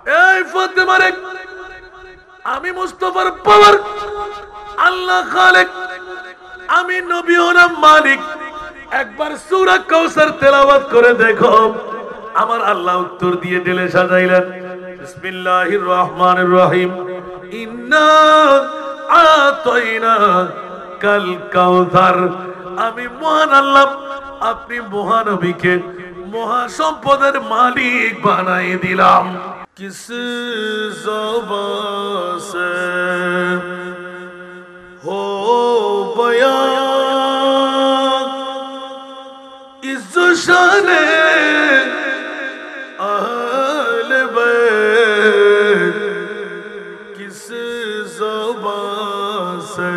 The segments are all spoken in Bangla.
এই ফাতেমা রে, আমি মুস্তাফার পাওয়ার, আল্লাহ খালেক, আমি নবী হলাম মালিক। একবার সূরা কাউসার তেলাওয়াত করে দেখো। আমার আল্লাহ উত্তর দিয়ে দিলে সাজাইলেন, বিসমিল্লাহির রহমানির রহিম, ইন্না আতাইনা কাল কাউসার। আমি মহান আল্লাহ, আপনি মহানবীকে মহাসম্পদের মালিক বানাই দিলাম। কিস ज़बान से हो बयान इस शाने अहले बैत, किस ज़बान से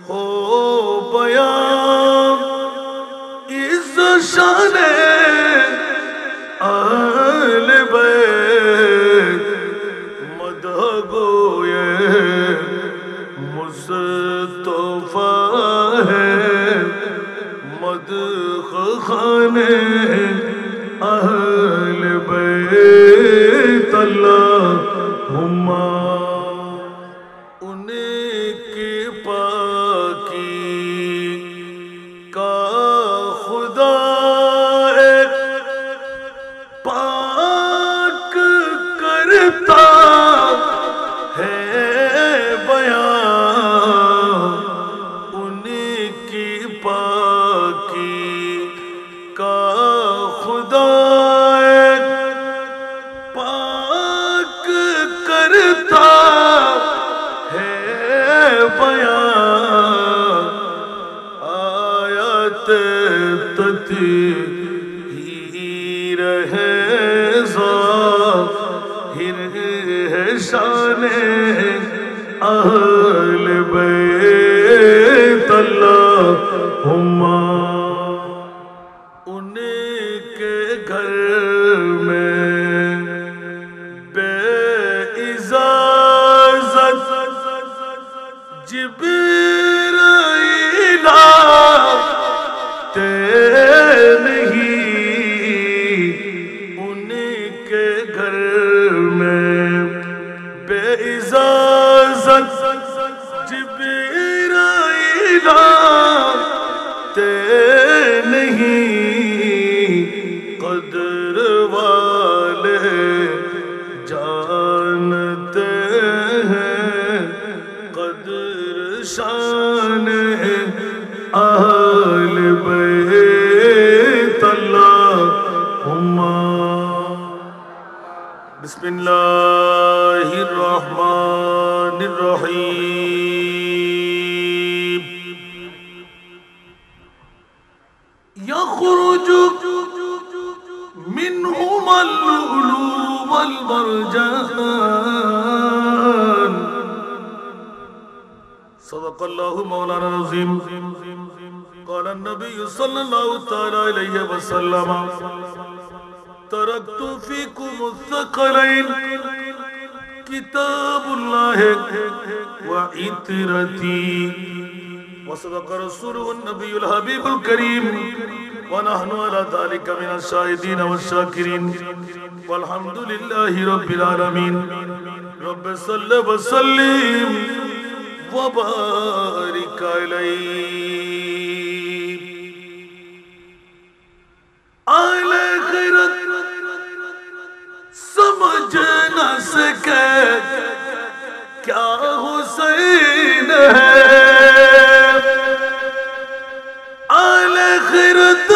हो बयान इस शाने अहले बैत, मदह गोए मुस्तफा है, मदह खाने अहले बैत। अल्लाहुम्मा उनकी पाकी का खुदा पाक करता है बयान, उनकी पाकी का खुदा पाक करता है बयान। आयत तत्हीर है ज़ाहिर है शाने अहले बैत। अल्लाहुम्मा उनके घर में बेइजाज़त जिब्राईल आते नहीं, उनके घर में बेइजाज़त जिब्राईल आते नहीं, कदर वाले जानते हैं कदर शान अहले बैत। अल्लाहुम्मा बिस्मिल्लाहिर रहमानिर रहीम। यख़रुजु मिनहुमल लुलु वल मरजान। सदक़ल्लाहु मौलाना अज़ीम। क़ाल नबी सल्लल्लाहु तआला अलैहि वसल्लम, तरक्तु फ़ीकुम अस-सकलैन किताबुल्लाह व इत्रती। वसदक़ रसूलुहु नबियुल हबीबुल करीम व नहनु अला ज़ालिका मिनश शाहिदीन वश-शाकिरीन वल्हम्दुलिल्लाहि रब्बिल आलमीन। रब्बि सल्लि व सल्लिम व बारिक अलैहि। आले खैरत समझ न सके क्या हुसैन है, आले खैरत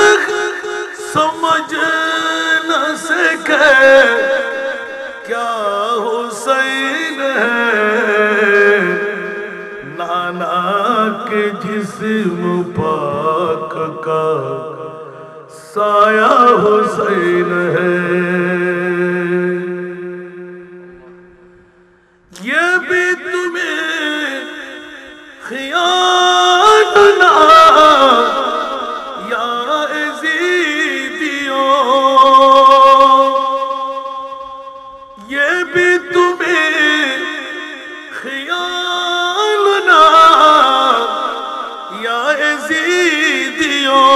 समझ न सके क्या हुसैन है। नाना के जिस्म पाक का साया हुसैन है। ये भी तुम्हें ख़याल ना या यज़ीदियों, ये भी तुम्हें ख़याल ना या यज़ीदियों।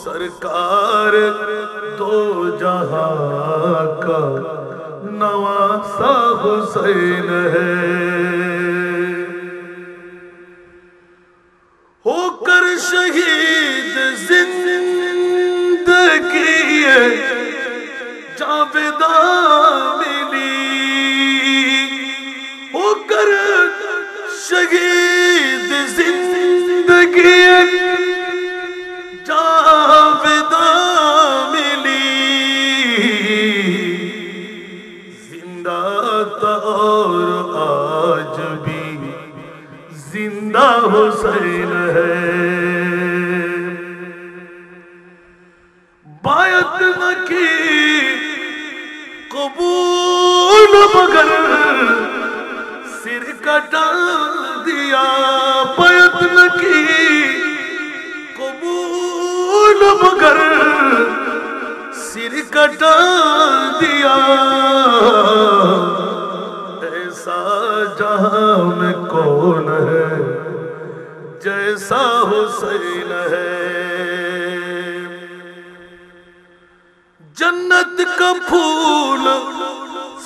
सरकार दो जहां जहां का नवासा हुसैन है। होकर शहीद जिंदगी जावेदा मिली, होकर शहीद जिंदगी जावेदा मिली। जिंदा था और आज भी जिंदा हुसैन है। बायत न की कबूल मगर सिर कटा दिया, बायत न की कबूल मगर सिर कटा दिया। ऐसा जहां में कौन है जैसा हुसैन है। जन्नत का फूल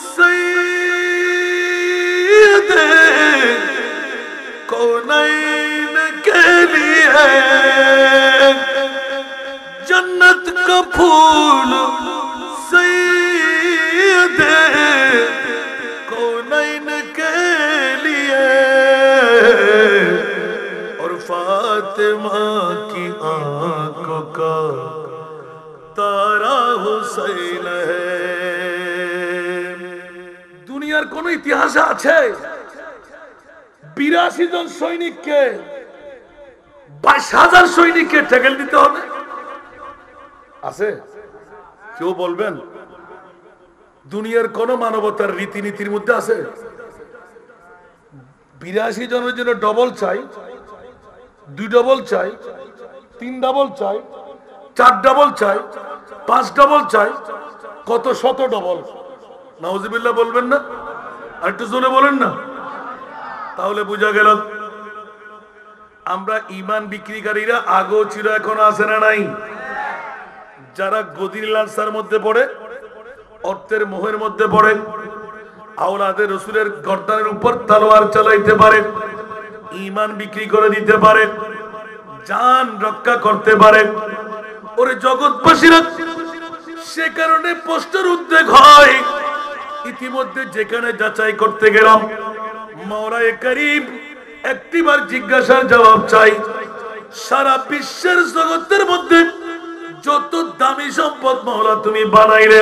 सईद कौनैन के लिए, जन्नत का फूल सईद कौनैन के लिए, और फातिमा की आंखों का तारा हुसैन है। দুনিয়ার কোন ইতিহাসে আছে 82 জন সৈনিককে 22,000 সৈনিককে ঠেকেল দিতে হবে? আছে কেউ বলবেন? দুনিয়ার কোন মানবতার রীতিনীতির মধ্যে আছে 82 জনের জন্য ডবল চাই, 2 ডবল চাই, 3 ডবল চাই, 4 ডবল চাই, 5 ডবল চাই, কত শত ডবল? নাউজুবিল্লাহ বলবেন না? আর একটু জোরে বলেন না। তাহলে বোঝা গেল আমরা ঈমান বিক্রিকারীরা আগেও ছিল, এখন আছে না নাই? যারা গদির লালসার মধ্যে পড়ে, অর্থের মোহের মধ্যে পড়ে, আওলাদে রসুলের গর্দানের উপর তলোয়ার চালাইতে পারে, ঈমান বিক্রি করে দিতে পারে, জান রক্ষা করতে পারে, ওরে জগৎবাসীরা সে কারণে পোস্টার উদ্বেগ হয়। ইতিমধ্যে যেখানে যাচাই করতে গেলাম, মাওলায়ে কারীম একটিবার জিজ্ঞাসার জবাব চাই, সারা বিশ্বের জগতের মধ্যে যত দামি সম্পদ মাওলা তুমি বানাইলে,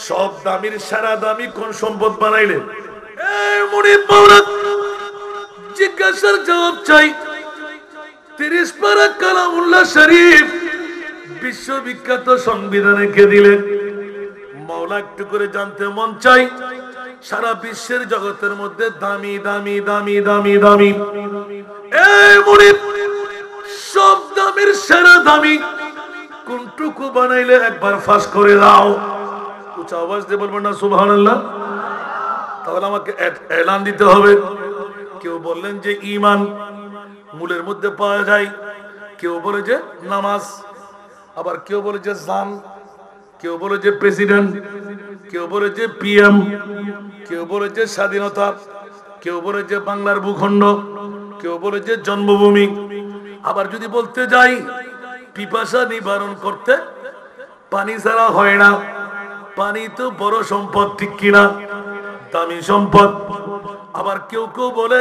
সব দামির সারা দামি কোন সম্পদ বানাইলে? এই মুনিব মাওলা জিজ্ঞাসার জবাব চাই। 30 পারা কালামুল্লাহ শরীফ বিশ্ববিখ্যাত সংবিধানে কে দিলেন? মাওলা একটু করে জানতে মন চাই, সারা বিশ্বের জগতের মধ্যে দামি দামি দামি দামি দামি এই মুনিব সব দামের সেরা দামি কোনটুকু বানাইলে একবার ফাঁস করে দাও। উচ্চ আওয়াজ দিয়ে বলবেন না সুবহানাল্লাহ? তাহলে আমাকে এলান দিতে হবে। কেউ বললেন যে ঈমান মূলের মধ্যে পাওয়া যায়, কেউ বলে যে নামাজ, আবার কেউ বলে যে জান, কেউ বলে যে প্রেসিডেন্ট, কেউ বলে যে পিএম, কেউ বলে যে স্বাধীনতা, কেউ বলে যে বাংলার ভূখণ্ড, কেউ বলে যে জন্মভূমি। আবার যদি বলতে যাই পিপাসা নিবারণ করতে পানি ছাড়া হয় না, পানি তো বড় সম্পদ, ঠিক কিনা? দামি সম্পদ। আবার কেউ কেউ বলে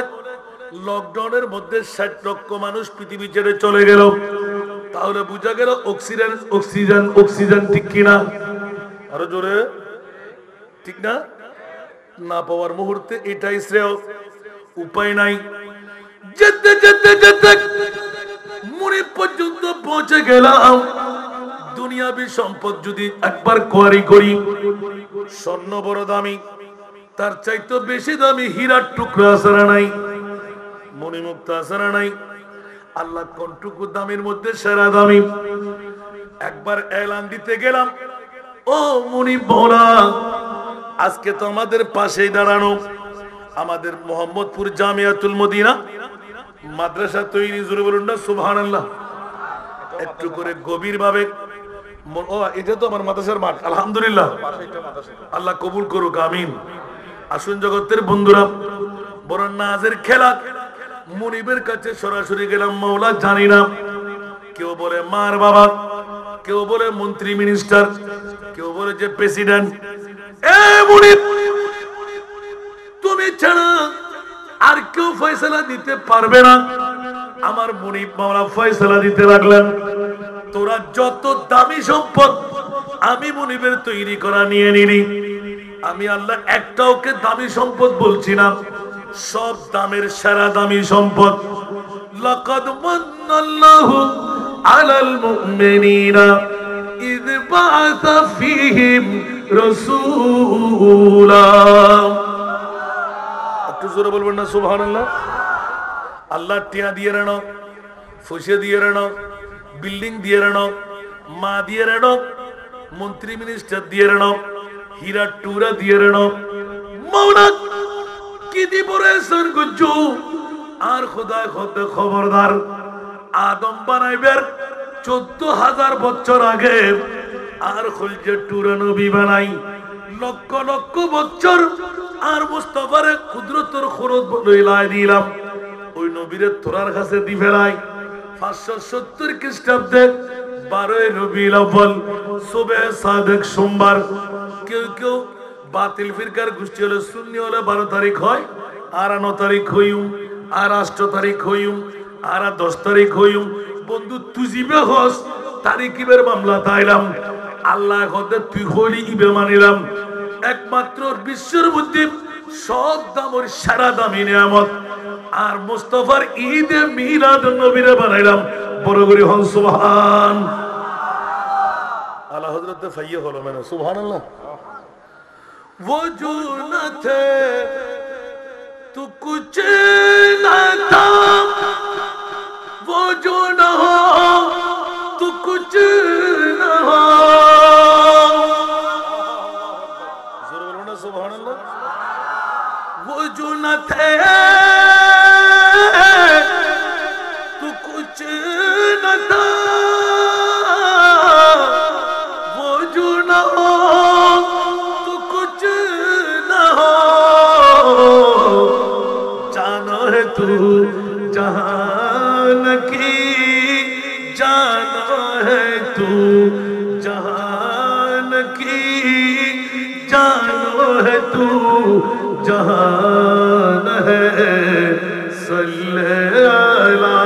লকডাউনের মধ্যে 60 লক্ষ মানুষ পৃথিবী ছেড়ে চলে গেল, তাহলে বোঝা গেল অক্সিজেন অক্সিজেন অক্সিজেন, ঠিক কিনা? আরো জোরে, ঠিক না? না পাওয়ার মুহূর্তে এটাই শ্রেয়, উপায় নাই। যেতে যেতে যেতে মুনিব পর্যন্ত পৌঁছে গেলাম। দুনিয়াবি সম্পদ যদি একবার কোয়ারি করি, স্বর্ণ বড় দামি, তার চাইতে বেশি দামি হীরার টুকরা আসারা নাই, মণিমুক্তা আসারা নাই। আল্লাহ কোনটুকু দামের মধ্যে সেরা দামি? একবার এলান দিতে গেলাম, ও মুনিব ভোলা, আজকে তো আমাদের পাশেই দাঁড়ানো, আমাদের মোহাম্মদপুর জামিয়াতুল মদিনা মাদ্রাসা তৈরি, জোরে বলুন না সুবহানাল্লাহ। একটু করে গভীর ভাবে ও এটা তো আমার মাদ্রাসার মাঠ, আলহামদুলিল্লাহ, আল্লাহ কবুল করুক, আমিন। আসুন জগতের বন্ধুরা, বড় নাজের খেলা। মুনিবের কাছে সরাসরি গেলাম, মাওলা জানি না, কেউ বলে মার বাবা, কেউ বলে মন্ত্রী মিনিস্টার, কেউ বলে যে প্রেসিডেন্ট। এ মুনিব, তুমি ছাড়া আর কেউ ফয়সালা দিতে পারবে না। আমার মুনিব মাওলা ফয়সালা দিতে লাগলেন, তোরা যত দামি সম্পদ আমি মুনিবের তৈরি করা নিয়ে নিলি, আমি আল্লাহ একটাওকে দামি সম্পদ বলছি না, সব দামের সেরা দামি সম্পদ। লাকাদ মান্নাল্লাহু আলাল মুমিনিনা ইয বাআসা ফীহিম রাসূলা। একটু জোরে বলবেন না সুবহানাল্লাহ। আল্লাহ টিয়া দিয়ে রেনো, ফুসে দিয়ে রেনো, বিল্ডিং দিয়ে রেনো, মা দিয়ে রেনো, মন্ত্রী মিনিস্টার দিয়ে রেনো, হীরা টুরা দিয়ে রেনো, মাওলা কি দিব রে সরগুজু। আর খোদায় খোদে খবরদার, আদম বানাইবার 14,000 বছর আগে আর খুলছে টুরা নবী বানাই লক্ষ লক্ষ বছর, আর মুস্তাফারে কুদরতের খরচ লইলাই দিলাম, ওই নবীরে তোরার কাছে দি ফেলাই 570 খ্রিস্টাব্দে 12 রবিউল আউয়াল সুবহে সাদেক সোমবার। কেউ কেউ বাতিল ফিরকার গোষ্ঠী হলে সুন্নি হলে 12 তারিখ হয়, আর 9 তারিখ হইম, আর 8 তারিখ হইম, আর 10 তারিখ হইম। বন্ধু তুজিবে হস তারিখিবের মামলা তাইলাম, আল্লাহ হতে তুই হলি ইবে মানিলাম। একমাত্র বিশ্বের মধ্যে সব দামের সারা দামি নিয়ামত, আর মুস্তাফার ঈদে মিলাদ নবীরে বানাইলাম। বড় করে হন সুবহান আল্লাহ। হযরত ফাইয়া হলো মানে সুবহানাল্লাহ। वो जो न थे तो कुछ न था, वो जो न हो तो कुछ न हो। जोर बोलो ना सुभान अल्लाह। वो जो न थे तो कुछ न था, वो जो न हो तू जहान की जाना है, तू जहान की जानो है, तू जहान है। सल्ले अला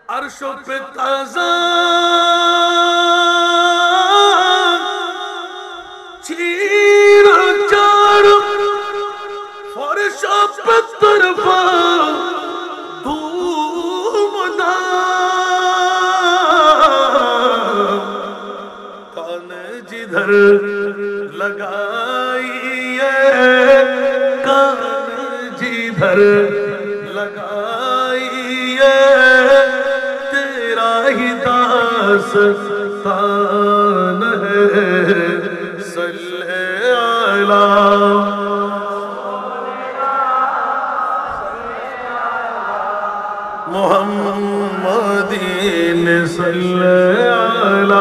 अर्शों पे ताज़ा तरफा धूमधाम, कान जिधर लगाइए, कान जिधर लगाइए, तेरा ही दास्तान है। सल्ले अला मुहम्मदीन सल्लल्लाहु।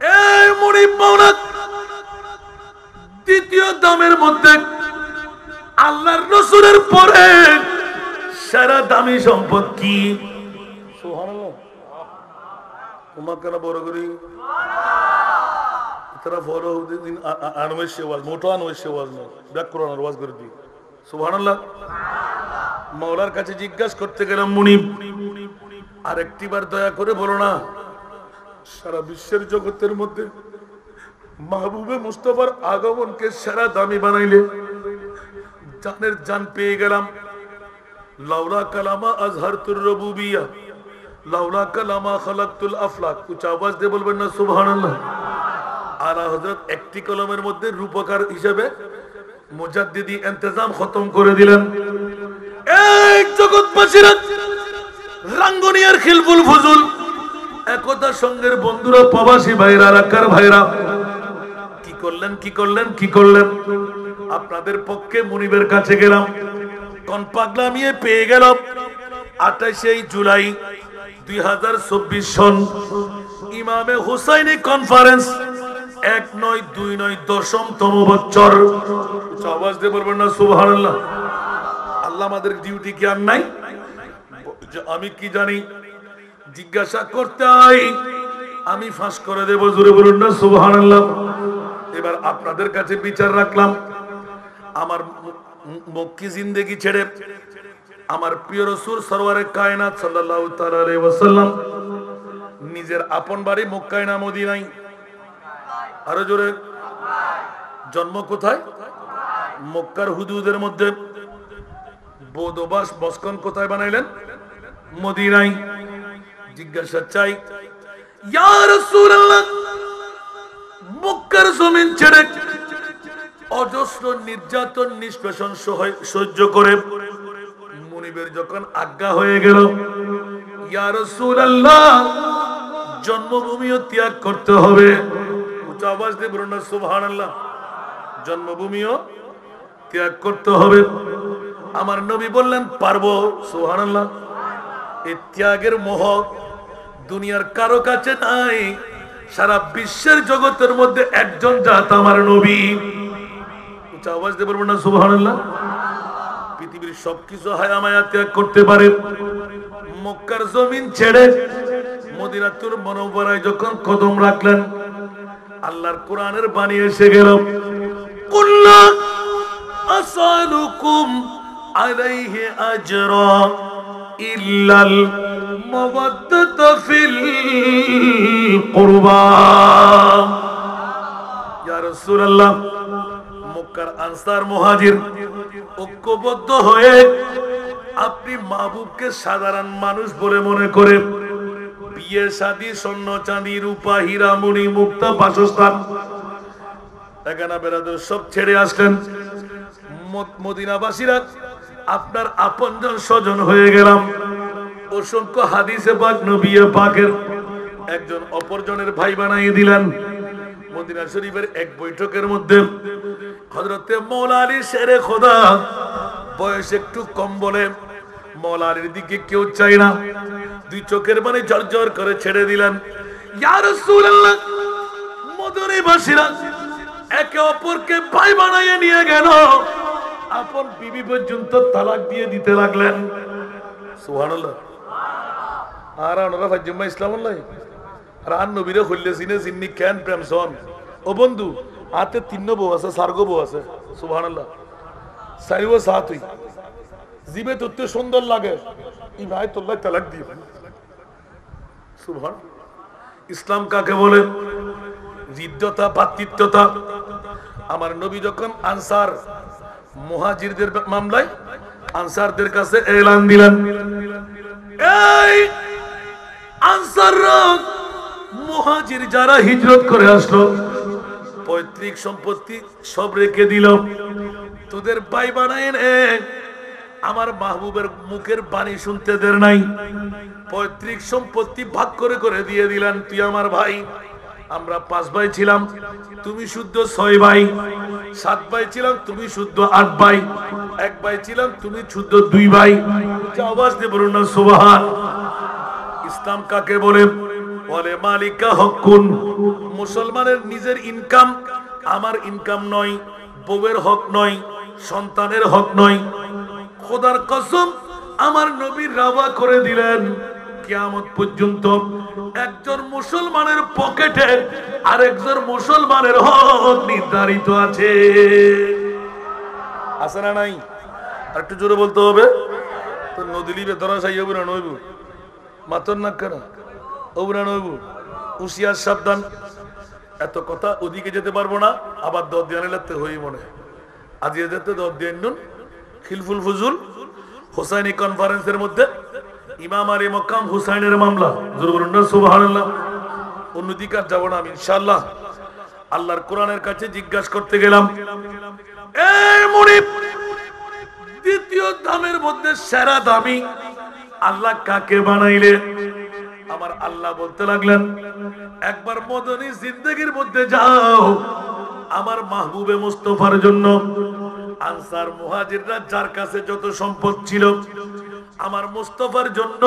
এ মুনিব মাওলা, দ্বিতীয় দামের মধ্যে আল্লাহর রাসূলের পরে সারা দামি সম্পদ কি? সুবহানাল্লাহ। তোমাকে না বড় করি तरफ हो रहा दिन अनवश्य आवाज, मोटा अनवश्य आवाज ना ব্যাকরণ আওয়াজ করে দি। সুবহানাল্লাহ। মাওলার কাছে জিজ্ঞাসা করতে গেলাম, মুনিব আরেকটিবার দয়া করে বলো না, সারা বিশ্বের জগতের মধ্যে মাহবুবে মুস্তাফার আগমনকে সারা দামি বানাইলে জানের জান পেয়ে গেলাম। লাউলা কালামা আজহারতুর রুবুবিয়্যাহ, লাউলা কালামা খালাকতুল আফলাক। উচ্চ আওয়াজ দিয়ে বলবেন না সুবহানাল্লাহ। আলা হযরত একটি কলমের মধ্যে রূপকার হিসেবে মুজাদ্দিদি ইন্তজাম খতম করে দিলেন। এক জগৎবাসীরা রাঙ্গুনিয়ার খিলফুল ফুজুল একতা সঙ্গের বন্ধুরা, প্রবাসী ভাইরা, রাকার ভাইরা কি কি করলেন আপনাদের পক্ষে মুনিবের কাছে গেলাম, কোন পাগলামিয়ে পেয়ে গেল 28 জুলাই 2024 সন ইমামে হুসাইনি কনফারেন্স 1 নয় 2 নয় 10তম বছর। আওয়াজ দিয়ে বলবেন না সুবহানাল্লাহ। আল্লাহ আমাদের ডিউটি কি আর নাই? আমি কি জানি জিজ্ঞাসা করতে হয়, আমি ফাঁস করে দেব। জোরে বলুন না সুবহানাল্লাহ। এবার আপনাদের কাছে বিচার রাখলাম, আমার মক্কি জিন্দেগি ছেড়ে আমার প্রিয় রাসূল সরওয়ারে কায়নাত সাল্লাল্লাহু তাআলা আলাইহি ওয়াসাল্লাম নিজের আপন বাড়ি মক্কায় না মদিনায়? আরো জোরে। জন্ম কোথায়? মক্কার হুদুদের মধ্যে। বৌদ্ধবাস বসকন কোথায় বানাইলেন? মদিনায়। জিজ্ঞাসা চাই, ইয়া রাসূলুল্লাহ, মক্কার জমিন ছেড়ে অজস্র নির্যাতন নিষ্পেষণ সহ্য করে মুনিবের যখন আজ্ঞা হয়ে গেল, ইয়া রাসূলুল্লাহ জন্মভূমিও ত্যাগ করতে হবে। উচ্চ আওয়াজ দিয়ে বলুন না সুবহানাল্লাহ। জন্মভূমিও ত্যাগ করতে হবে। আমার নবী বললেন পারবো। সুবহানাল্লাহ। এই ত্যাগের মোহ দুনিয়ার কারো কাছে নাই। সারা বিশ্বের জগতের মধ্যে একজন জাত আমার নবী। উচ্চ আওয়াজ দিয়ে বলবেন না সুবহানাল্লাহ। পৃথিবীর সবকিছু হায়া মায়া ত্যাগ করতে পারে, মক্কার জমিন ছেড়ে মদিনাতুল মুনাওয়ারায় যখন কদম রাখলেন, আল্লাহর কোরআনের বাণী এসে গেল, কুল্লা আসালুকুম আলাইহি আজরা ইল্লাল মাওয়াদ্দাতা ফিল কুরবা। ইয়া রাসূলুল্লাহ, মক্কার আনসার মুহাজির ঐক্যবদ্ধ হয়ে আপনি মাহবুবকে সাধারণ মানুষ বলে মনে করে বিয়ে শাদী স্বর্ণ চাঁদি রূপা হীরা মণি মুক্তা বাসস্থান এখানে বেরাদর সব ছেড়ে আসলেন। মদিনাবাসীরা আপনার আপনজন স্বজন হয়ে গেলাম। অসংখ্য হাদিসে পাক নবী পাকের একজন অপরজনের ভাই বানিয়ে দিলেন। মদিনা শরীফের এক বৈঠকের মধ্যে হযরতে মওলা আলী শেরে খোদা বয়স একটু কম বলে মওলা আলীর দিকে কেউ চায় না, দুই চোখের পানি ঝরঝর করে ছেড়ে দিলেন। ইয়া রাসূলুল্লাহ, মদিনাবাসীরা একে অপরকে ভাই বানিয়ে নিয়ে গেল, আপন বিবি পর্যন্ত তালাক দিয়ে দিতে লাগলেন। সুবহানাল্লাহ। আর ওনারা ফাজ্জুমা ইসলামুল্লাহ আর আন নবীরে হইলে সিনে জিন্নি কেন প্রেমসন ও বন্ধু হাতে 3 বউ আছে, 4 বউ আছে। সুবহানাল্লাহ। 4 সাত হই জিবে তোতে সুন্দর লাগে ই ভাই তোল্লা তালাক দিয়ে। সুবহান। ইসলাম কাকে বলে? হৃদ্যতা, ভাতৃত্বতা। আমার নবী যখন আনসার মুহাজিরদের মামলায় আনসারদের কাছে এলান দিলেন, এই আনসাররা মুহাজির যারা হিজরত করে আসলো পৈতৃক সম্পত্তি সব রেখে দিল, তোদের ভাই বানায় নে। আমার মাহবুবের মুখের বাণী শুনতে দের নাই, পৈতৃক সম্পত্তি ভাগ করে করে দিয়ে দিলেন। তুই আমার ভাই, আমরা 5 ভাই ছিলাম, তুমি শুদ্ধ 6 ভাই, 7 ভাই ছিলাম, তুমি শুদ্ধ 8 ভাই, 1 ভাই ছিলাম, তুমি শুদ্ধ 2 ভাই। আওয়াজ দিয়ে বলুন না সুবহান। ইসলাম কাকে বলে? বলে মালিকা হকুন। মুসলমানের নিজের ইনকাম আমার ইনকাম নয়, বউয়ের হক নয়, সন্তানের হক নয়। খোদার কসম, আমার নবী রাওয়া করে দিলেন কিয়ামত পর্যন্ত একজন মুসলমানের পকেটে আরেকজন মুসলমানের হক নির্ধারিত আছে। আছে না নাই? আর একটু জোরে বলতে হবে তো। নদীলিবে ধরা চাইব না নইব মাতর না কেন ওবরা নইব। হুঁশিয়ার সাবধান। এত কথা ওদিকে যেতে পারবো না, আবার দর দিয়ে লাগতে হই মনে আজ যেতে দর দিয়ে নুন। খিলফুল ফুজুল হুসাইনি কনফারেন্সের মধ্যে ইমাম আলী মক্কাম হুসাইনের মামলা। জোরে বলুন না সুবহানাল্লাহ। অন্যদিকে আর যাব না আমি ইনশাআল্লাহ। আল্লাহর কোরআনের কাছে জিজ্ঞাসা করতে গেলাম, এই মুনিব, দ্বিতীয় দামের মধ্যে সেরা দামি আল্লাহ কাকে বানাইলে? আমার আল্লাহ বলতে লাগলেন, একবার মদনী জিন্দেগির মধ্যে যাও, আমার মাহবুবে মুস্তাফার জন্য আনসার মুহাজিররা যার কাছে যত সম্পদ ছিল আমার মুস্তাফার জন্য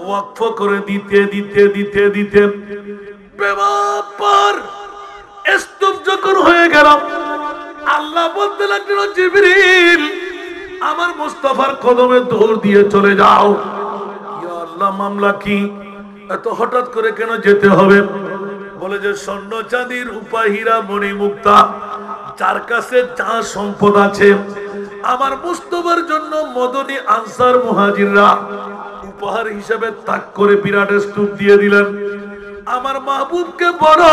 ওয়াকফ করে দিতে দিতে দিতে দিতে ব্যাপার স্তূপ যখন হয়ে গেল আল্লাহ বলতে লাগলেন জিবরিল আমার মুস্তাফার কদমে দৌড় দিয়ে চলে যাও। ইয়া আল্লাহ মামলা কি, এত হঠাৎ করে কেন যেতে হবে? বলে যে স্বর্ণ চাঁদি রূপা হীরা মণি মুক্তা যার কাছে যা সম্পদ আছে আমার মুস্তাফার জন্য মদনী আনসার মুহাজিররা উপহার হিসেবে তাক করে বিরাট স্তূপ দিয়ে দিলেন। আমার মাহবুবকে বড়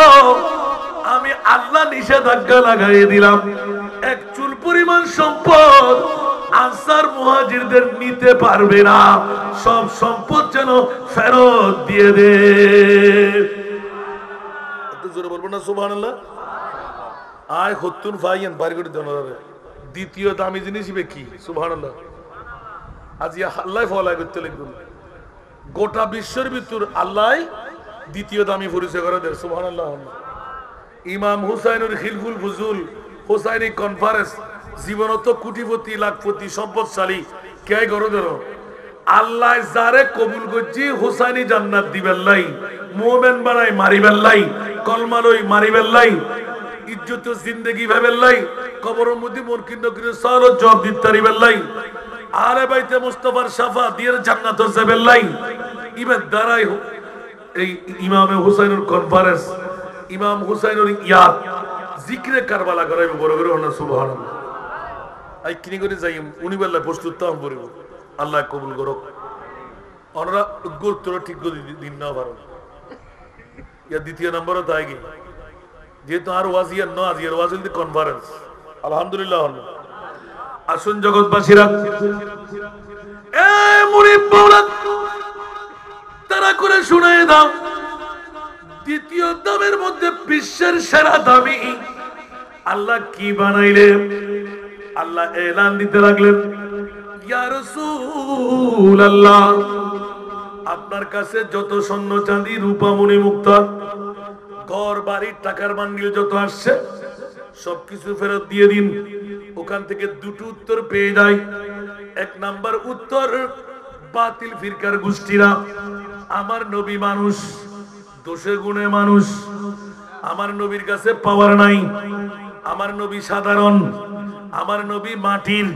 আমি আল্লাহ নিষেধাজ্ঞা লাগাই দিলাম, এক চুল পরিমাণ সম্পদ আনসার মুহাজিরদের নিতে পারবে না, সব সম্পদ যেন ফেরত দিয়ে দে। একটু জোরে বলবো না সুবহানাল্লাহ? আয় হত্তুন ভাইয়েন বাড়ি করে দেওয়া যাবে। দ্বিতীয় দামি জিনিস কি? সুবহানাল্লাহ। আজ আল্লাহ ফলাই করতে লিখুন গোটা বিশ্বের ভিতর আল্লাহ দ্বিতীয় দামি পরিচয় করে দেয়। সুবহানাল্লাহ। ইমাম হুসাইনুর খিলফুল ফুজুল হুসাইনি কনফারেন্স জীবনত কোটিপতি লাখপতি সম্পদশালী কে গড় ধরো আল্লাহ যারে কবুল করছি হুসাইনি জান্নাত দিবেল্লাই, মুমিন বানাই মারিবেল্লাই, কলমা লই মারিবেল্লাই, ইজ্জত জিন্দেগি ভাবেল্লাই, কবরের মধ্যে মুরকিন নকির সাল জবাব দিতে পারিবেল্লাই, আলে বাইতে মুস্তাফার শাফা দিয়ে জান্নাত যাবেল্লাই। ইবাদ দাঁড়াই এই ইমামে হুসাইনুর কনফারেন্স ইমাম হুসাইনুর ইয়াদ জিকরে কারবালা করাইব বড় করে হনা সুবহানাল্লাহ। আই কিনি করে যাই উনি বেলা প্রস্তুত তো পড়িব আল্লাহ কবুল করুক। ওনারা গুরুত্ব ঠিক করে দিন না পারো ইয়া দ্বিতীয় নম্বরও তাই কি যেহেতু আর ওয়াজিয়ার ন আজিয়ার ওয়াজিল দি কনফারেন্স আলহামদুলিল্লাহ। আসুন জগৎবাসীরা এ মুরিদ মাওলানা তারা করে শুনায় দাও দ্বিতীয় দামের মধ্যে বিশ্বের সেরা দামি আল্লাহ কি বানাইলে? আল্লাহ এলান দিতে লাগলেন ইয়া রাসূলুল্লাহ আপনার কাছে যত স্বর্ণ চাঁদি রূপা মণি মুক্তা ঘর বাড়ি টাকার বান্ডিল যত আসছে সবকিছু ফেরত দিয়ে দিন। ওখান থেকে দুটো উত্তর পেয়ে যায়। এক নাম্বার উত্তর বাতিল ফিরকার গোষ্ঠীরা আমার নবী মানুষ, দোষে গুণে মানুষ, আমার নবীর কাছে পাওয়ার নাই, আমার নবী সাধারণ, আমার নবী মাটির,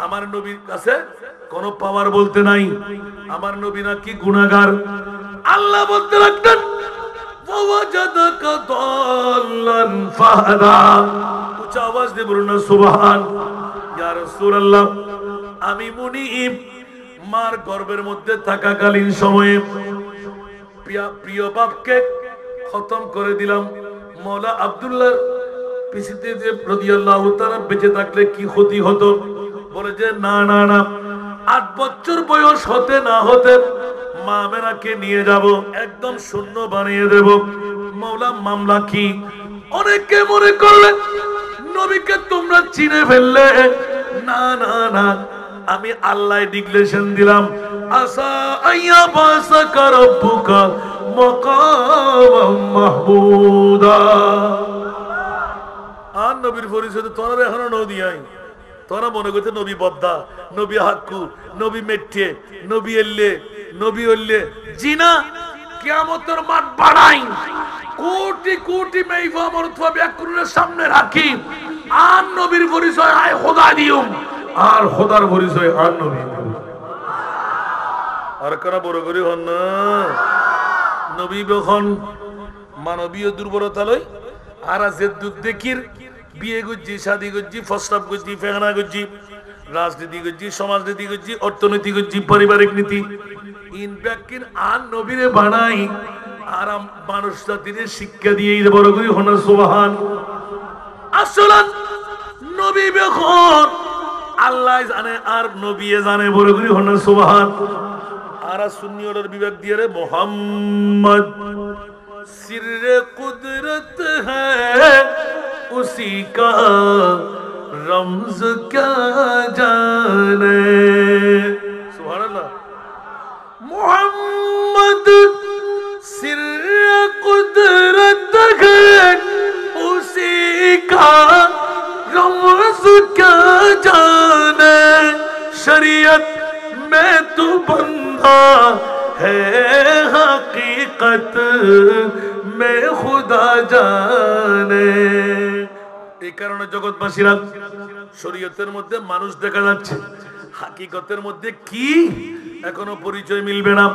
আমার নবীর কাছে কোনো পাওয়ার বলতে নাই, আমার নবী নাকি গুনাহগার। আল্লাহ বলতে লাগলেন ওয়াজাদাকা দাল্লান ফাহাদা। উচ্চ আওয়াজ দিয়ে বলুন না সুবহান। ইয়া রাসূলুল্লাহ আমি মুনিব মার গর্ভের মধ্যে থাকাকালীন সময়ে প্রিয় বাপকে খতম করে দিলাম। মওলা আব্দুল্লাহ পিছিতে যে রাদিয়াল্লাহু তাআলা বেঁচে থাকলে কি ক্ষতি হতো? বলে যে না না না 8 বছর বয়স হতে না হতে মা মেনাকে নিয়ে যাব, একদম শূন্য বানিয়ে দেব। মওলা মামলা কি? অনেকে মনে করলে নবীকে তোমরা চিনে ফেললে। না না না আমি আল্লাহ ডিক্লেরেশন দিলাম আসা আইয়া বাসাকা রাব্বুকা মাকাম মাহমুদা। আর নবীর পরিচয় তোরা এখনো নদী আই, তোরা মনে করতে নবী বদ্দা, নবী হাক্কু, নবী মেট্টে, নবী এল্লে, নবী অল্লে। জিনা কিয়ামতের মাঠ বাড়াই কোটি কোটি মেইফা মরতবা ব্যাকুরের সামনে রাখি আর নবীর পরিচয় আয় খোদা দিউম আর খোদার পরিচয় আর নবী। আর কারা বড় করি হন না নবী যখন মানবীয় দুর্বলতা লই আর যে দুধ দেখির বিয়ে করছি, শাদী করছি, প্রস্তাব করছি, ফেহানা করছি, রাজনীতি করছি, সমাজনীতি করছি, অর্থনীতি করছি, পারিবারিক নীতি ইন ব্যাকিন আর নবীরে বানাই আর মানুষ জাতিরে শিক্ষা দিয়ে বড় করি হন সুবহান। আসলে নবী যখন আল্লাহ জানে আর নবী জানে বড় করি হন সুবহান। আর সুন্নি ওর বিবেক দিয়ে রে মোহাম্মদ सिर्रे कुदरत है उसी का रमज क्या जाने। सुभान अल्लाह। मोहम्मद सिर्रे कुदरत है उसी का शरीयत में तू बंदा है हकीकत में खुदा जाने। এই কারণে জগৎবাসীরা শরীয়তের মধ্যে মানুষ দেখা যাচ্ছে, হাকিকতের মধ্যে কি এখনো পরিচয় মিলবে না।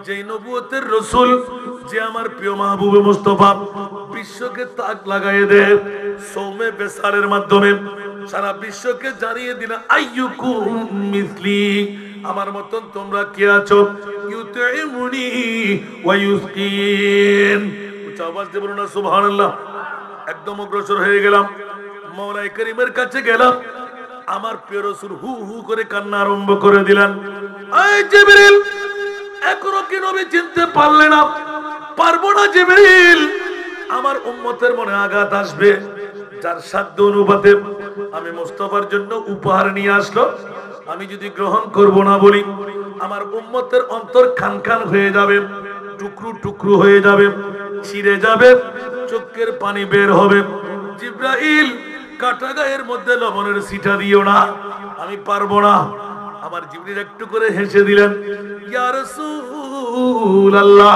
যেই নবুয়তের রাসূল, যে আমার প্রিয় মাহবুবে মুস্তাফা বিশ্বকে তাক লাগায়ে দেয় সৌমে বেসারের মাধ্যমে, সারা বিশ্বকে জানিয়ে দিলেন আইয়ুকুম মিসলি, আমার মতন তোমরা কে আছো, ইউতিমুনি ওয়া ইউসকিন। উচ্চ আওয়াজ দিয়ে বলুন না সুবহানাল্লাহ। একদম অগ্রসর হয়ে গেলাম, মওলাই করিমের কাছে গেলাম। আমার প্রিয় রাসূল হু হু করে কান্না আরম্ভ করে দিলেন। এই জিবরিল, এখনো কি নবী চিনতে পারলে না? পারবো না জিবরিল, আমার উম্মতের মনে আঘাত আসবে। যার সাধ্য অনুপাতে আমি মুস্তাফার জন্য উপহার নিয়ে আসলো, আমি যদি গ্রহণ করব না বলি, আমার উম্মতের অন্তর খান খান হয়ে যাবে, টুকরো টুকরো হয়ে যাবে, ছিঁড়ে যাবে, চোখের পানি বের হবে। জিবরাইল, কাটা গায়ের মধ্যে লবণের ছিটা দিও না, আমি পারবো না। আমার জিবরিল একটু করে হেসে দিলেন, ইয়া রাসূলুল্লাহ,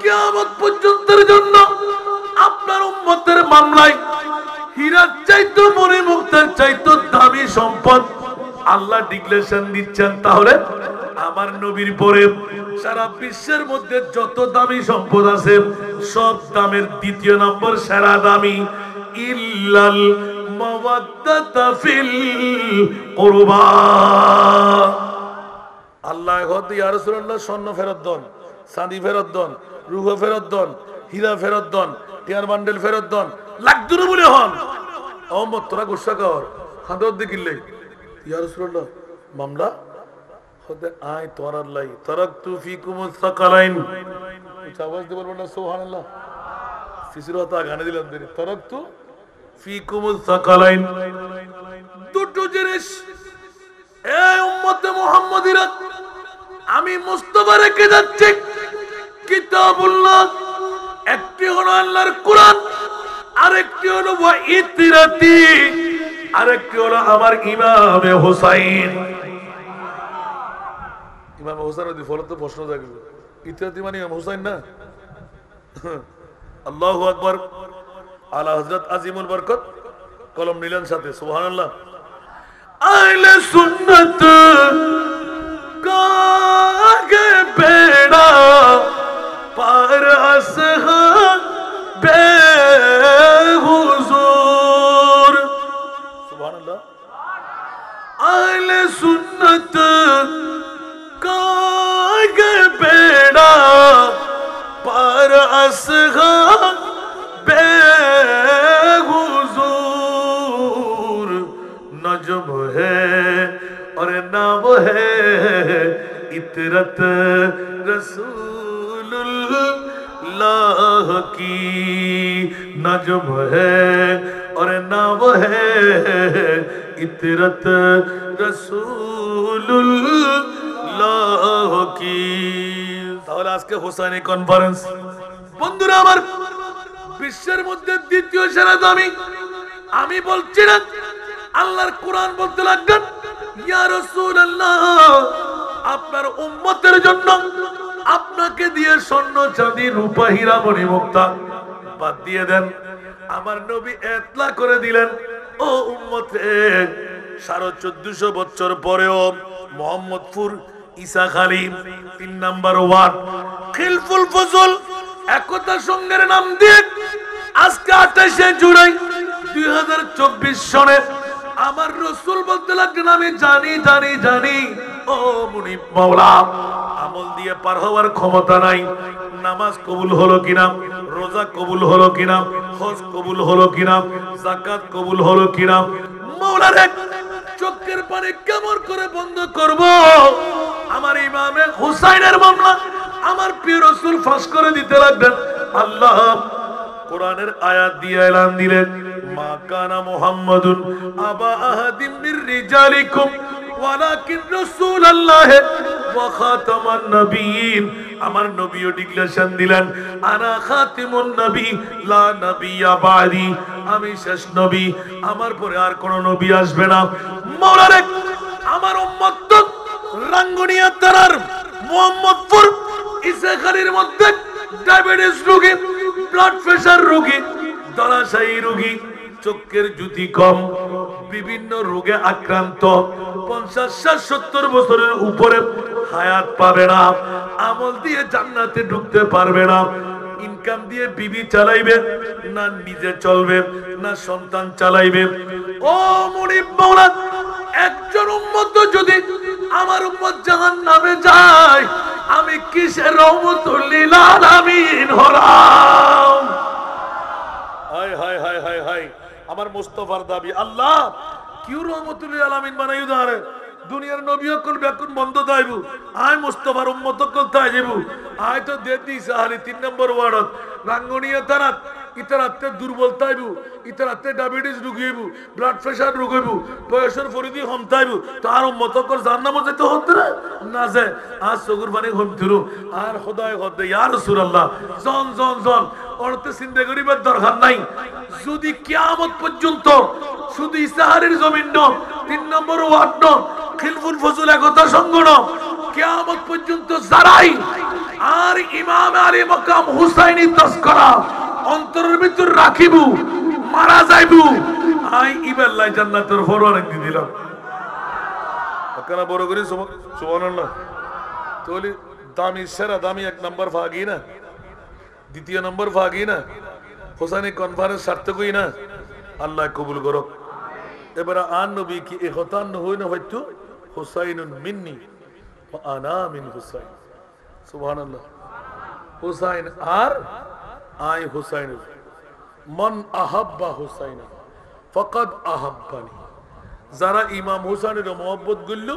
কিয়ামত পর্যন্তের জন্য আপনার উম্মতের মামলায় হীরার চাইতো মনি মুক্তার চাইতো দামি সম্পদ আল্লাহ ডিক্লেরেশন দিচ্ছেন। তাহলে আমার নবীর পরে সারা বিশ্বের মধ্যে যত দামি সম্পদ আছে সব দামের দ্বিতীয় নম্বর সেরা দামি, ইল্লাল মাওয়াদ্দাতা ফিল কুরবা। আল্লাহ হতে ইয়া রাসূলুল্লাহ স্বর্ণ ফেরত দেন, চাঁদি ফেরত দেন, রূপ ফেরত দেন, হীরা ফেরত দেন, টিয়ার বান্ডেল ফেরত দেন, লাখ দূরে বলে হন। অহম্মদ তোরা গুসা কর হাতত দেখিলে ইয়া রাসূলুল্লাহ মামলা হতে আয় তোর আল্লাহ তারাকতু ফিকুমুস সাকালাইন। আওয়াজ দিয়ে বলবেন না সুবহানাল্লাহ। ফিসির হতা গানে দিলাম দেরি, তারাকতু ফিকুমুস সাকালাইন, দুটো জিনিস এই উম্মতে মুহাম্মাদিরা আমি মুস্তাফা রেখে যাচ্ছি। কিতাবুল্লাহ, একটি হলো আল্লাহর কোরআন, আরেকটি হলো ওয়া ইতরাতি, আরেকটি হলো আমার ইমামে হুসাইন। ইমাম হুসাইন যদি ফলো তো প্রশ্ন থাকবে, ইতরাতি মানে ইমাম হুসাইন না? আল্লাহু আকবার। আলা হযরত আজিমুল বরকত কলম নিলেন সাথে, সুবহানাল্লাহ। আহলে সুন্নাত का आगे बेड़ा पार असहाबे हुजूर, सुभानअल्लाह। अहले सुन्नत का आगे बेड़ा पार असहाबे हुजूर, नजम है और नाम है इतरत रसूलुल्लाह की, नजम है और नाम है इतरत रसूलुल्लाह की। তাহলে আজকে হোসাইনি কনফারেন্স বন্ধুরা আমার, বিশ্বের মধ্যে দ্বিতীয় সেরা দামি। আমি বলছি না, আল্লাহর কোরআন বলতে লাগলেন ইয়া রাসূলুল্লাহ, আপনার উম্মতের জন্য আপনাকে দিয়ে স্বর্ণ চাঁদি রূপা হীরা মণি মুক্তা বাদ দিয়ে দেন। আমার নবী এতলা করে দিলেন, ও উম্মতে 1450 বছর পরেও মোহাম্মদপুর ঈসাখালী 3 নাম্বার ওয়ার্ড খিলফুল ফজল একতা সংঘের নাম দিয়ে আজকে 28শে জুলাই 2024 সনে আমার রাসূল বলতে লাগলেন, আমি জানি জানি জানি ও মুনিব মাওলা, আমল দিয়ে পার হওয়ার ক্ষমতা নাই। নামাজ কবুল হলো কিনা, রোজা কবুল হলো কিনা, হজ কবুল হলো কিনা, যাকাত কবুল হলো কিনা, মাওলার এক চোখের পানি কেমন করে বন্ধ করব? আমার ইমামে হুসাইনের মামলা আমার প্রিয় রাসূল ফাঁস করে দিতে লাগলেন। আল্লাহ কোরআনের আয়াত দিয়ে এলান দিলেন, মা কানা মুহাম্মাদুন আবা আহাদিম মির রিজালিকুম ওয়ালাকিন রাসূলুল্লাহ ওয়া খাতামান নবিয়্যিন। আমার নবীও ডিক্লারেশন দিলেন, আনা খাতিমুন নবী লা নবিয়্যা বাদি, আমি শেষ নবী, আমার পরে আর কোন নবী আসবে না। মাওলানা আমার উম্মত রাঙ্গুনিয়া থানার মোহাম্মদপুর ইসাখালীর মধ্যে ডায়াবেটিস রোগী, ব্লাড প্রেসার রোগী, ধরাশায়ী রোগী, চোখের জ্যোতি কম, বিভিন্ন রোগে আক্রান্ত, 50-70 বছরের উপরে হায়াত পাবে না, আমল দিয়ে জান্নাতে ঢুকতে পারবে না, ইনকাম দিয়ে বিবি চালাইবে না, নিজে চলবে না, সন্তান চালাইবে। ও মুনিব মাওলা, একজন উম্মত যদি আমার উম্মত জাহান্নামে যায়, আমি কিসের রহমতুল লিল আলামিন হলাম? হায় হায় হায় হায় হায়, আমার মুস্তাফার দাবি, আল্লাহ কিউ রহমতুল লিল আলামিন বানাইও দারে দুনিয়ার নবী কোন বেকুন বন্ধ দাইবু, আয় মুস্তাফার উম্মত কোন তাই যাবু, আয় তো দে দিস আলি 3 নম্বর ওয়ার্ডত রাঙ্গুনিয়া থানাত ইতারাতে দুর্বল তাইবু, ইতারাতে ডায়াবেটিস রোগীবু, ব্লাড প্রেসার রোগীবু, বয়সের পরিধি কম তাইবু, তার উম্মত কোন জান্নামে যেতে হতে না যায়। আজ সগুর পানি ঘুম থিরু আর খোদায় খোদে ইয়া রাসূলুল্লাহ, জন জন জন অর্থে চিন্তা করিবার দরকার নাই। যদি কিয়ামত পর্যন্ত শুধু ইসাহারের জমিন ন 3 নম্বর ওয়ার্ড ন খিলফুল ফজল একতা সংগঠন কিয়ামত পর্যন্ত যারাই আর ইমাম আলী মাকাম হুসাইনি তাজকিরা অন্তরের ভিতর রাখিবু, মারা যাইবু, আই ইবাল্লাহ জান্নাতের ফরওয়ার দি দিলাম। আপনারা বড় করে সুবহানাল্লাহ। তাহলে দামি সেরা দামি 1 নম্বর ফাগি না, 2 নম্বর ফাগি না, হুসাইনি কনফারেন্স সার্থকই না, আল্লাহ কবুল করুক। এবারে আন নবী কি ইখতান হই না হয়তো হুসাইনুন মিন্নি ওয়া আনা মিন হুসাইন, সুবহানাল্লাহ। হুসাইন আর আই হুসাইন, মান আহাব্বা হুসাইন ফাকাদ আহাব্বানি, যারা ইমাম হুসাইনের মোহব্বত করল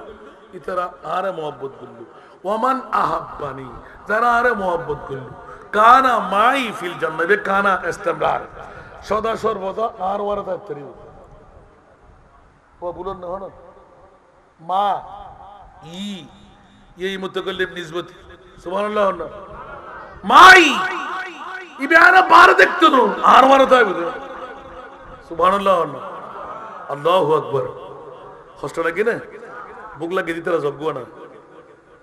ইতারা আরে মোহব্বত করল, ওয়ামান আহাব্বানি, যারা আরে মোহব্বত করল কানা মাই ফিল জান্নাত, কানা ইস্তিমরার, সদা সর্বদা আর ওয়ারা তাত্তরি ও বলুন না হন মা ই এই মুতাকাল্লিম নিসবতি, সুবহানাল্লাহ। মাই ইবারা বার দেখতো না আর ওয়ারা তাই বলে, সুবহানাল্লাহ, আল্লাহু আকবার। কষ্ট লাগে না, বুক লাগে দিতে যোগ্য না,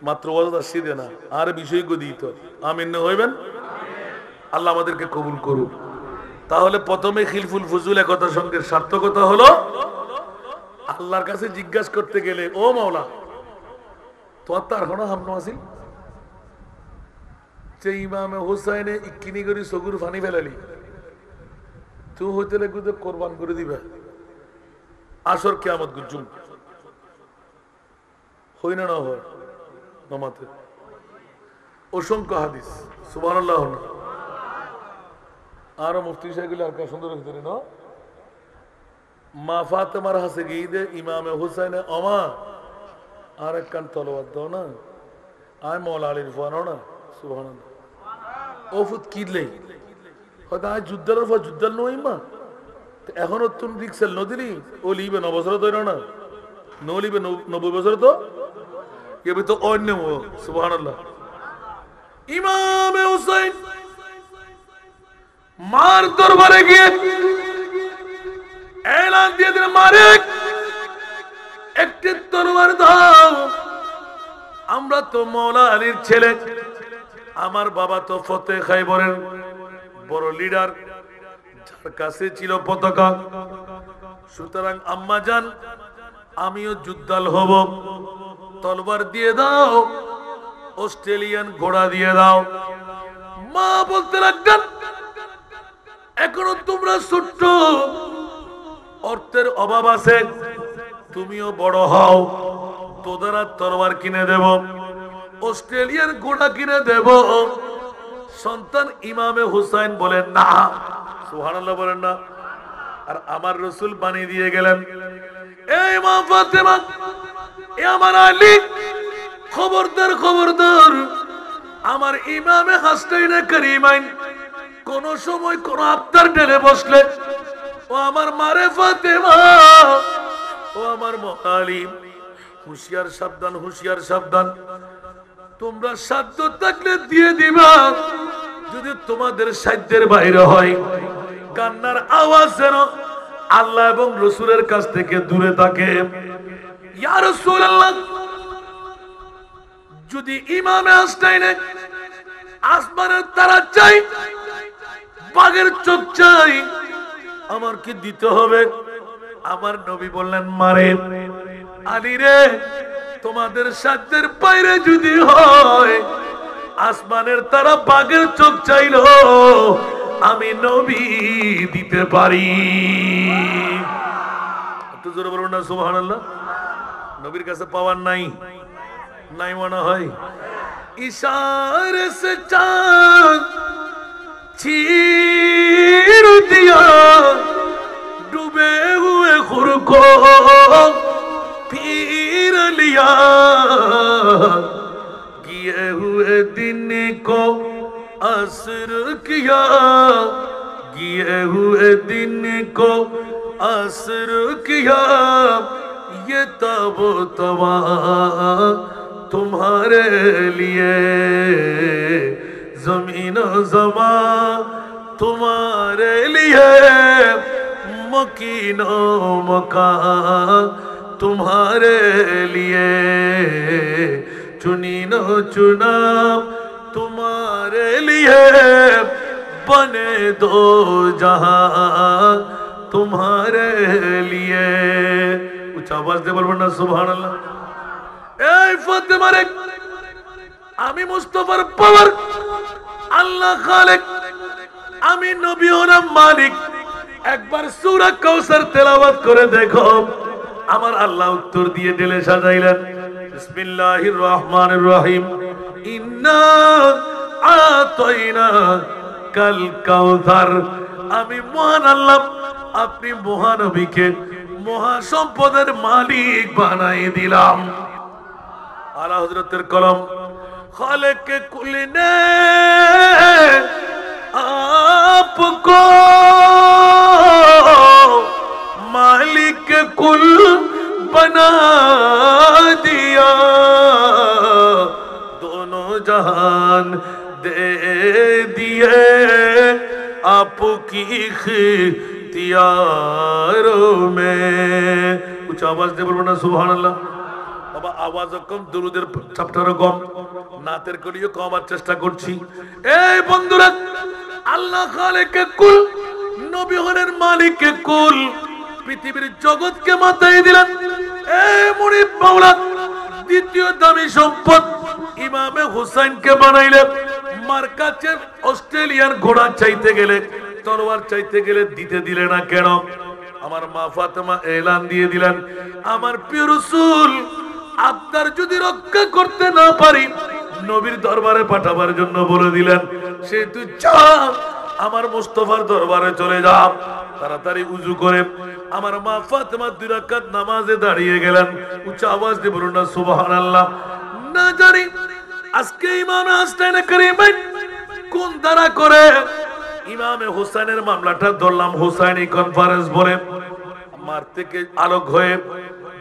মাত্র ওয়াজ আসি দে না, আর বিষয় গো দিত। আমিন না হইবেন? আল্লাহ আমাদেরকে কবুল করুক। তাহলে প্রথমে খিলফুল ফুজুল একতা সঙ্গে সার্থকতা হলো আল্লাহর কাছে জিজ্ঞাসা করতে গেলে, ও মাওলা তোমার তার কোনো হামনো আসিল যে ইমামে হুসাইনে ইকিনি করি সগুর ফানি ফেলালি, তুই হইতে লাগবে কোরবান করে দিবা আসর কিয়ামত গুজুম হই না না হয় নমাতে। অসংখ্য হাদিস, সুবহানাল্লাহ। আরো মুফতি সাহেবগুলো আর কার সুন্দর ভিতরে না মা ফাতেমার হাসে গিয়ে দে ইমামে হুসাইনে অমা আর এক কান তলোয়ার দাও না, আয় মৌলা আলীর ফানো না, সুবহানাল্লাহ। ওফুত কিদলে হয়তো আয় যুদ্ধার পর যুদ্ধার নই মা এখনো তুমি রিক্সেল নদিনি ও লিবে 9 বছর তো না নো লিবে 90 বছর তো কেবি তো অন্য, সুবহানাল্লাহ। ইমামে হুসাইন মার দরবারে গিয়ে এলান দিয়ে দিলেন, মালিক একটি তরবার দাও, আমরা তো মৌলা আলীর ছেলে, আমার বাবা তো ফতে খাইবরের বড় লিডার, যার কাছে ছিল পতাকা, সুতরাং আম্মা জান আমিও যুদ্ধাল হব, তলবার দিয়ে দাও, অস্ট্রেলিয়ান ঘোড়া দিয়ে দাও। মা বলতে লাগলেন, এখনো তোমরা ছোট্ট, অর্থের অভাব আছে, তুমিও বড় হও, তোদের তরবার কিনে দেব, অস্ট্রেলিয়ার ঘোড়া কিনে দেব। সন্তান ইমামে হুসাইন বলেন না, সুবহানাল্লাহ বলেন না। আর আমার রাসূল বানিয়ে দিয়ে গেলেন, এই মা ফাতেমা, এ আমার আলী, খবরদার খবরদার, আমার ইমামে হাসনাইনে কারিমাইন কোন সময় কোন আফতার ঢেলে বসলে, ও আমার মারে ফাতেমা, ও আমার আলী, হুঁশিয়ার সাবধান, হুঁশিয়ার সাবধান, তোমরা সাধ্য থাকলে দিয়ে দিবা, যদি তোমাদের সাধ্যের বাইরে হয় কান্নার আওয়াজ যেন আল্লাহ এবং রাসূলের কাছ থেকে দূরে থাকে। ইয়া রাসূলুল্লাহ, যদি ইমামে হাসাইনে আসমানের তারা চাই, বাঘের চোখ চাই, আমার কি দিতে হবে? আমার নবী বললেন, মারে আলী রে, তোমাদের সাধ্যের বাইরে যদি হয়, আসমানের তারা বাঘের চোখ চাইলো, আমি নবী দিতে পারি। একটু জোরে বলুন না সুবহানাল্লাহ। নবীর কাছে পাওয়ার নাই, নাই মনে হয়। इशारे से चांद चीर दिया, डूबे हुए खुर को पीर लिया, किए हुए दिन को असर किया, किए हुए दिन को असर किया, ये तब तवा तुम्हारे लिए, जमीन जमा तुम्हारे लिए, मकीनो मकान तुम्हारे लिए, चुनीनो चुना तुम्हारे लिए, बने दो जहां तुम्हारे लिए। उच्च आवाज दे बोलबो ना सुभान अल्लाह। এই ফাতেমা রে, আমি মুস্তাফার পাওয়ার, আল্লাহ খালেক, আমি নবী হলাম মালিক। একবার সূরা কাউসার তেলাওয়াত করে দেখো। আমার আল্লাহ উত্তর দিয়ে দিলে সাজাইলেন, বিসমিল্লাহির রহমানির রহিম, ইন্না আতাইনা কাল কাউসার। আমি মহান আল্লাহ, আপনি মহানবীকে মহাসম্পদের মালিক বানাই দিলাম। आला हजरतेर कलम, खालिक कुल ने आपको मालिक कुल बना दिया, दोनों जहान दे दिए आपकी इख्तियारों में। कुछ आवाज दे बोलो ना सुभान अल्लाह। বাবা আওয়াজ কম, দুরুদের চ্যাপ্টারও কম, নাতের কলিও কমার চেষ্টা করছি। এই বন্ধুরা, আল্লাহ খালেকে কুল, নবী হলেন মালিকে কুল, পৃথিবীর জগৎকে মাথায় দিলেন। এই মুরিদ মাওলা দ্বিতীয় দামি সম্পদ ইমামে হুসাইনকে বানাইলেন। মার কাছে অস্ট্রেলিয়ান ঘোড়া চাইতে গেলে, তলোয়ার চাইতে গেলে দিতে দিলে না কেন? আমার মা ফাতেমা এলান দিয়ে দিলেন, আমার প্রিয় রাসূল আপনার যদি রক্ষা করতে না পারি, নবীর দরবারে পাঠাবার জন্য বলে দিলেন, সে তুই যা, আমার মুস্তাফার দরবারে চলে যা। তাড়াতাড়ি উযু করে আমার মা ফাতেমা 2 রাকাত নামাজে দাঁড়িয়ে গেলেন। উচ্চ আওয়াজ দিয়ে বলুন না সুবহানাল্লাহ। না জানি আজকে ইমাম হাসান করিমের কোন ধারা করে ইমামে হোসেনের মামলাটা ধরলাম। হোসাইনি কনফারেন্স বলে মার থেকে আলোক হয়ে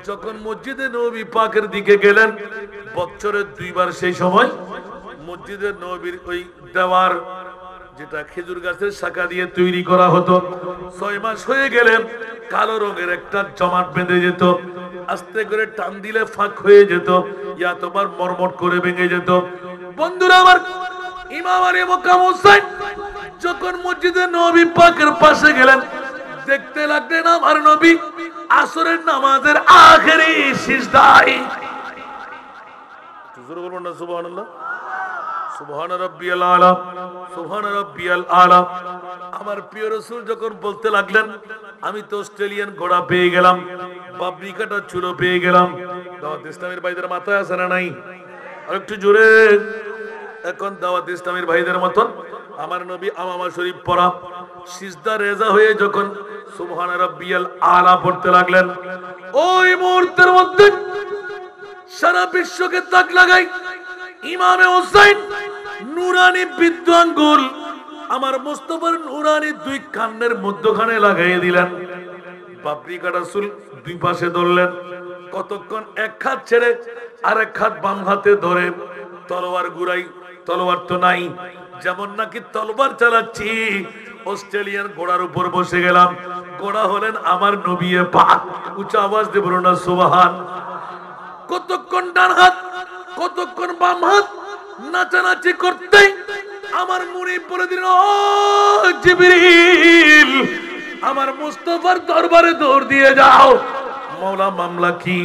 যখন মসজিদে নবী পাকের দিকে গেলেন, বছরে 2 বার সেই সময় মসজিদে নবীর ওই দেওয়ার, যেটা খেজুর গাছের শাখা দিয়ে তৈরি করা হতো, 6 মাস হয়ে গেলেন কালো রঙের একটা জমাট বেঁধে যেত। আস্তে করে টান দিলে ফাঁক হয়ে যেত, ইয়া তোমার মরমট করে ভেঙে যেত। বন্ধুরা আমার, ইমাম আলী মুকাম হোসেন যখন মসজিদে নবী পাকের পাশে গেলেন, দেখতে লাগলেন আমার নবী আসরের নামাজের আখেরি সিজদায়। জোরে বলুন না সুবহানাল্লাহ। সুবহান রাব্বিয়াল আলা, সুবহান রাব্বিয়াল আলা। আমার প্রিয় রাসূল যখন বলতে লাগলেন, আমি তো অস্ট্রেলিয়ান ঘোড়া পেয়ে গেলাম, বাবরি কাটা চুলো পেয়ে গেলাম। দাওয়াত ইসলামের ভাইদের মাথায় আছে না নাই? আর একটু জোরে। এখন দাওয়াত ইসলামের ভাইদের মতন আমার নবী আমামা শরীফ পড়া, সিজদা রেজা হয়ে যখন সুবহান রাব্বিয়াল আলা পড়তে লাগলেন, ওই মুহূর্তের মধ্যে সারা বিশ্বকে তাক লাগাই ইমামে হোসেন নুরানি বিদ্যু আঙ্গুল আমার মুস্তাফার নুরানি 2 কানের মধ্যখানে লাগাই দিলেন। বাবরি কাটা চুল 2 পাশে ধরলেন। কতক্ষণ এক হাত ছেড়ে আরেক হাত বাম হাতে ধরে তলোয়ার ঘুরাই। তলোয়ার তো নাই, যেমন নাকি তলোয়ার চালাচ্ছি, অস্ট্রেলিয়ান ঘোড়ার উপর বসে গেলাম। ঘোড়া হলেন আমার নবী পাক। উচ্চ আওয়াজ দিয়ে বলুন না সুবহান। কতক্ষণ ডান হাত কতক্ষণ বাম হাত নাচানাচি করতে আমার মুনিব বলে দিল, ও জিবরিল, আমার মুস্তাফার দরবারে দৌড় দিয়ে যাও। মওলা মামলা কি?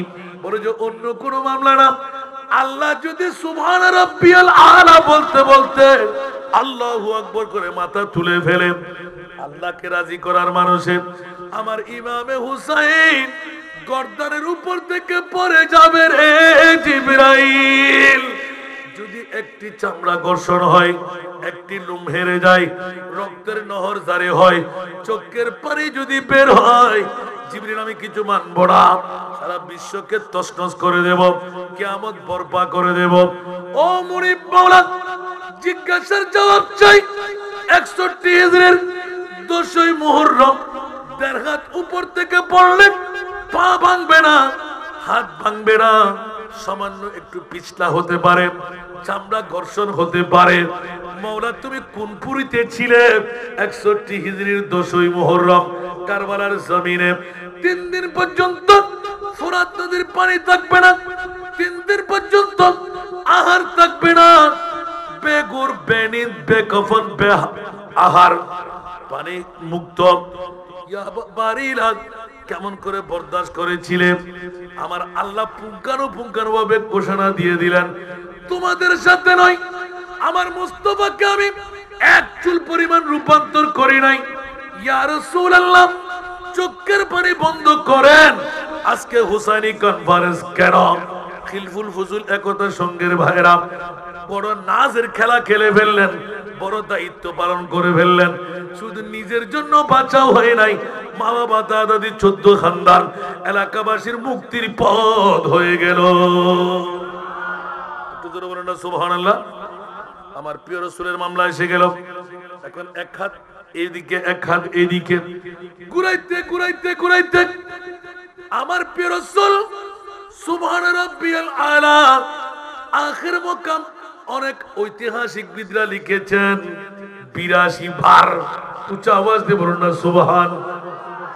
বলে যে অন্য কোনো মামলা না। আল্লাহ যদি সুবহান রাব্বিয়াল আলা বলতে বলতে আল্লাহু আকবার করে মাথা তুলে ফেলে, আল্লাহকে রাজি করার মানুষে আমার ইমামে হুসাইন গর্দানের উপর থেকে পড়ে যাবে রে জিবরাইল। যদি একটি চামড়া ঘর্ষণ হয়, একটি লুম হেরে যায়, রক্তের নহর জারি হয়, চোখের পানি যদি বের হয়, জিবরিল আমি কিছু মানব না, সারা বিশ্বকে তছনছ করে দেব, কিয়ামত বরপা করে দেব। ও মুনিব মাওলা, জিজ্ঞাসার জবাব চাই। 61 হিজরির 10ই মুহররম 1.5 হাত উপর থেকে পড়লে পা ভাঙবে না, হাত ভাঙবে না, সামান্য একটু পিছলা হতে পারে, চামড়া ঘর্ষণ হতে পারে। মাওলা তুমি কোন পুরীতে ছিলে? 61 হিজরির 10ই মুহররম কারবালার জমিনে। 3 দিন পর্যন্ত ফোরাত নদীর পানি থাকবে না, 3 দিন পর্যন্ত আহার থাকবে না, বেগুর বেনিদ বেকফন বে আহার পানি মুক্ত। ইয়া বারিলা, কেমন করে বরদাস্ত করেছিলেন? আমার আল্লাহ পুঙ্খানুপুঙ্খানুভাবে ঘোষণা দিয়ে দিলেন, তোমাদের সাথে নয়, আমার মুস্তাফাকে আমি এক চুল পরিমাণ রূপান্তর করি নাই। ইয়া রাসূলুল্লাহ, চোখের পানি বন্ধ করেন। আজকে হুসাইনি কনফারেন্স কেন? খিলফুল ফুজুল একতা সঙ্গের ভাইরা বড় নাজের খেলা খেলে ফেললেন, বড় দায়িত্ব পালন করে ফেললেন। শুধু নিজের জন্য বাঁচাও হয় নাই, মা বাবা দাদা দাদি 14 খানদান এলাকাবাসীর মুক্তির পথ হয়ে গেল। একটু জোরে বলেন না সুবহানাল্লাহ। আমার প্রিয় রাসূলের মামলা এসে গেল। এখন এক হাত এইদিকে, এক হাত এইদিকে, ঘুরাইতে ঘুরাইতে ঘুরাইতে আমার প্রিয় রাসূল সুবহান রাব্বিয়াল আলা আখির মাকাম। অনেক ঐতিহাসিকবিদরা লিখেছেন 82 বার। উচ্চ আওয়াজ দিয়ে বলুন না সুবহান।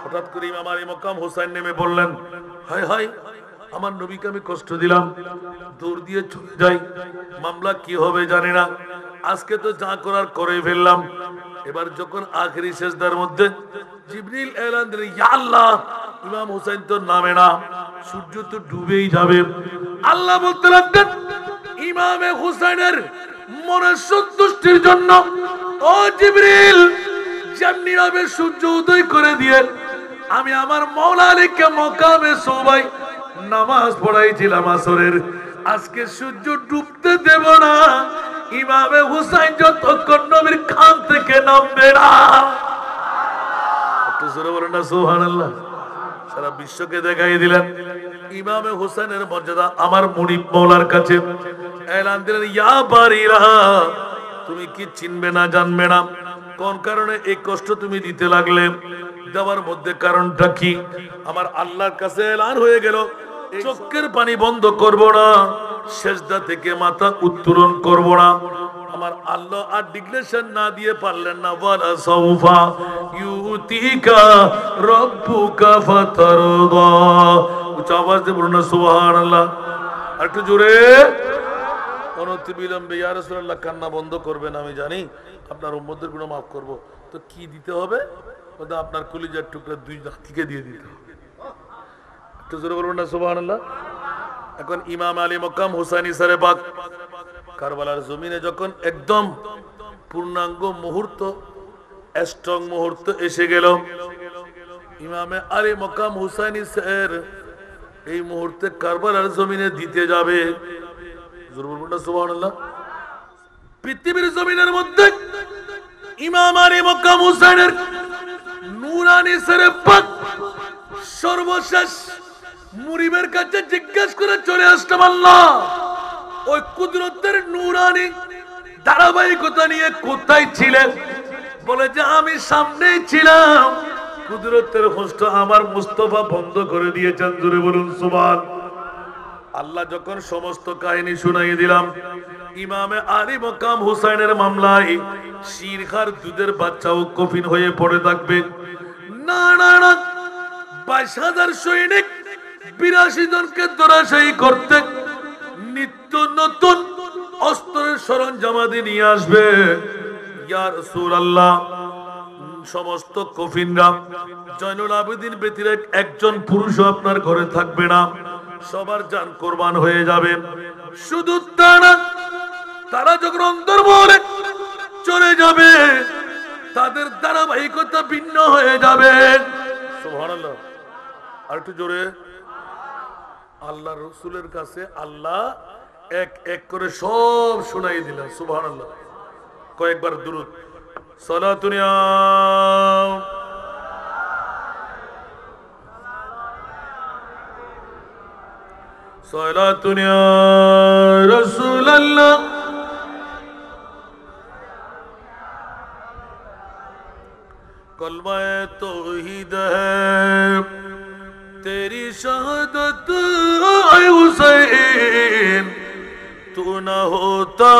হঠাৎ করে ইমাম আলী মাকাম হোসেন নেমে বললেন, হায় হায়, আমার নবীকে আমি কষ্ট দিলাম, দৌড় দিয়ে চলে যাই, মামলা কি হবে জানি না, আজকে তো যা করার করে ফেললাম। এবার যখন আখেরি সেজদার মধ্যে জিবরিল এলান দিলেন, ইয়া আল্লাহ, ইমাম হোসেন তো নামে না, সূর্য তো ডুবেই যাবে। আল্লাহ বলতে লাগলেন, ইমামে হুসাইনের মনের সন্তুষ্টির জন্য ও জিবরিল, যেমনি ভাবে সূর্য উদয় করে দিয়ে আমি আমার মাওলা আলীকে মাকামে সবাই নামাজ পড়াইছিলাম আসরের, আজকে সূর্য ডুবতে দেব না, ইমামে হুসাইন যতক্ষণ নবীর খান থেকে নামবে না। একটু জোরে বলেন না সুবহানাল্লাহ। সারা বিশ্বকে দেখাই দিলেন ইমামে হুসাইনের মর্যাদা। আমার মুনিব মাওলার কাছে এলান দিলেন, ইয়া বারিরা, তুমি কি চিনবে না জানবে না? কোন কারণে এই কষ্ট তুমি দিতে লাগলে? দেওয়ার মধ্যে কারণটা কি? আমার আল্লাহর কাছে এলান হয়ে গেল, চোখের পানি বন্ধ করব না, সেজদা থেকে মাথা উত্তোলন করব না। আমার আল্লাহ আর ডিক্লেরেশন না দিয়ে পারলেন না, ওয়ালা সাউফা ইউতিকা রাব্বুকা ফাতারদা। উচ্চ আওয়াজ দিয়ে বলুন না সুবহানাল্লাহ। আর একটু জোরে। অনতি বিলম্বে ইয়া রাসূলুল্লাহ, কান্না বন্ধ করবেন, আমি জানি আপনার উম্মতের গুনাহ মাফ করব। তো কি দিতে হবে? ওটা আপনার কলিজার টুকরা 2 জাতিকে দিয়ে দিতে হবে। একটু জোরে বলুন না সুবহানাল্লাহ। এখন ইমাম আলী মাকাম হুসাইনি সারে পাক কারবালার জমিনে যখন একদম পূর্ণাঙ্গ মুহূর্ত, স্ট্রং মুহূর্ত এসে গেল, ইমামে আলী মাকাম হুসাইনি স্যার এই মুহূর্তে কারবালার জমিনে দিতে যাবে। জোরে বলুন না সুবহানাল্লাহ। পৃথিবীর জমিনের মধ্যে ইমাম আলী মাকাম হুসাইনের নূরানি সারে পাক সর্বশেষ মুরিবের কাছে জিজ্ঞেস করে চলে আসলাম, আল্লাহ ওই কুদরতের নূরানি ধারাবাহিকতা নিয়ে কোথায় ছিলেন? বলে যে আমি সামনেই ছিলাম, কুদরতের হোস্ট আমার মুস্তাফা বন্ধ করে দিয়েছেন। জোরে বলুন সুবহান আল্লাহ। যখন সমস্ত কাহিনী শুনাই দিলাম, ইমামে আলী মাকাম হুসাইনের মামলায় শিরখার দুধের বাচ্চাও কফিন হয়ে পড়ে থাকবে। না না না, 22,000 সৈনিক 82 জনকে ধরাশায়ী করতে নিত্য নতুন অস্ত্রের সরঞ্জামাদি নিয়ে আসবে। ইয়া রাসূলুল্লাহ, সমস্ত কফিনরা জয়নুল আবেদিন ব্যতীত একজন পুরুষও আপনার ঘরে থাকবে না, সবার জান কোরবান হয়ে যাবে। শুধু তা না, তারা যখন অন্তর্মহলে চলে যাবে তাদের ধারাবাহিকতা ভিন্ন হয়ে যাবে। সুবহানাল্লাহ, আর একটু জোরে। আল্লাহ রসুলের কাছে আল্লাহ এক এক করে সব শোনাই দিলেন। সুবহানাল্লাহ, কয়েকবার দুরূদ সালাতুন ইয়া সালাতুন ইয়া রাসূলুল্লাহ कलमा तौहीद है तेरी शहादत ऐ हुसैन, तू न होता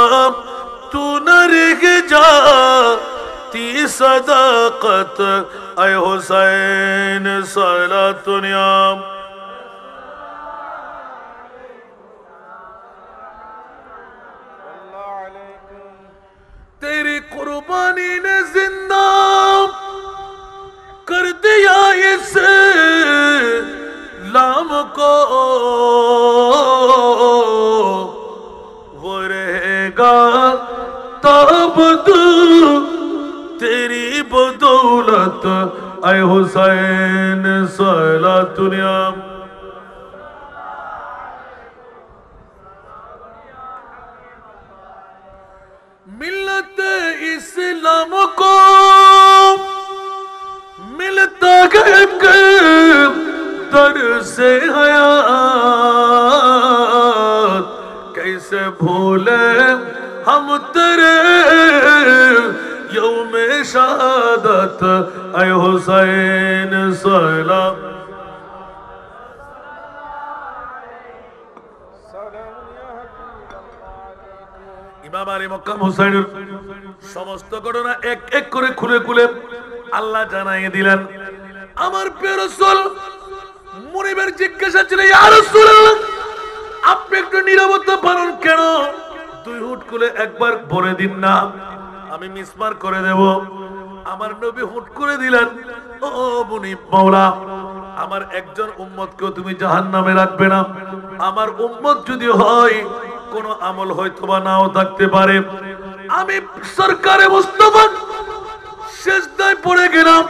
तू न रह जाती सदाकत ऐ हुसैन। सलातुन या तेरी कुर्बानी ने जिंदा कर दिया इस लाम को, वो रहेगा ताबदू तेरी बदौलत ऐ हुसैन। सलातुन या मिल्लत इस्लाम को मिलता एक दर से हयात, कैसे भूले हम तेरे यौमे शहादत ऐ हुसैन। सलाम ইমাম আলী মক্কাম হুসাইনের সমস্ত ঘটনা এক এক করে খুলে খুলে আল্লাহ জানাই দিলেন। আমার প্রিয় রাসূল মুনিবের জিজ্ঞাসা ছিল, ইয়া রাসূলুল্লাহ, আপনি একটু নীরবতা পালন কেন? দুই হুট খুলে একবার বলে দিন না, আমি মিসমার করে দেব। আমার নবী হুট করে দিলেন, ও মুনিব মাওলা, আমার একজন উম্মতকেও তুমি জাহান্নামে রাখবে না। আমার উম্মত যদি হয় কোন আমল হয়তোবা নাও থাকতে পারে, আমি সরকারে মুস্তাফা সিজদায় পড়ে গেলাম,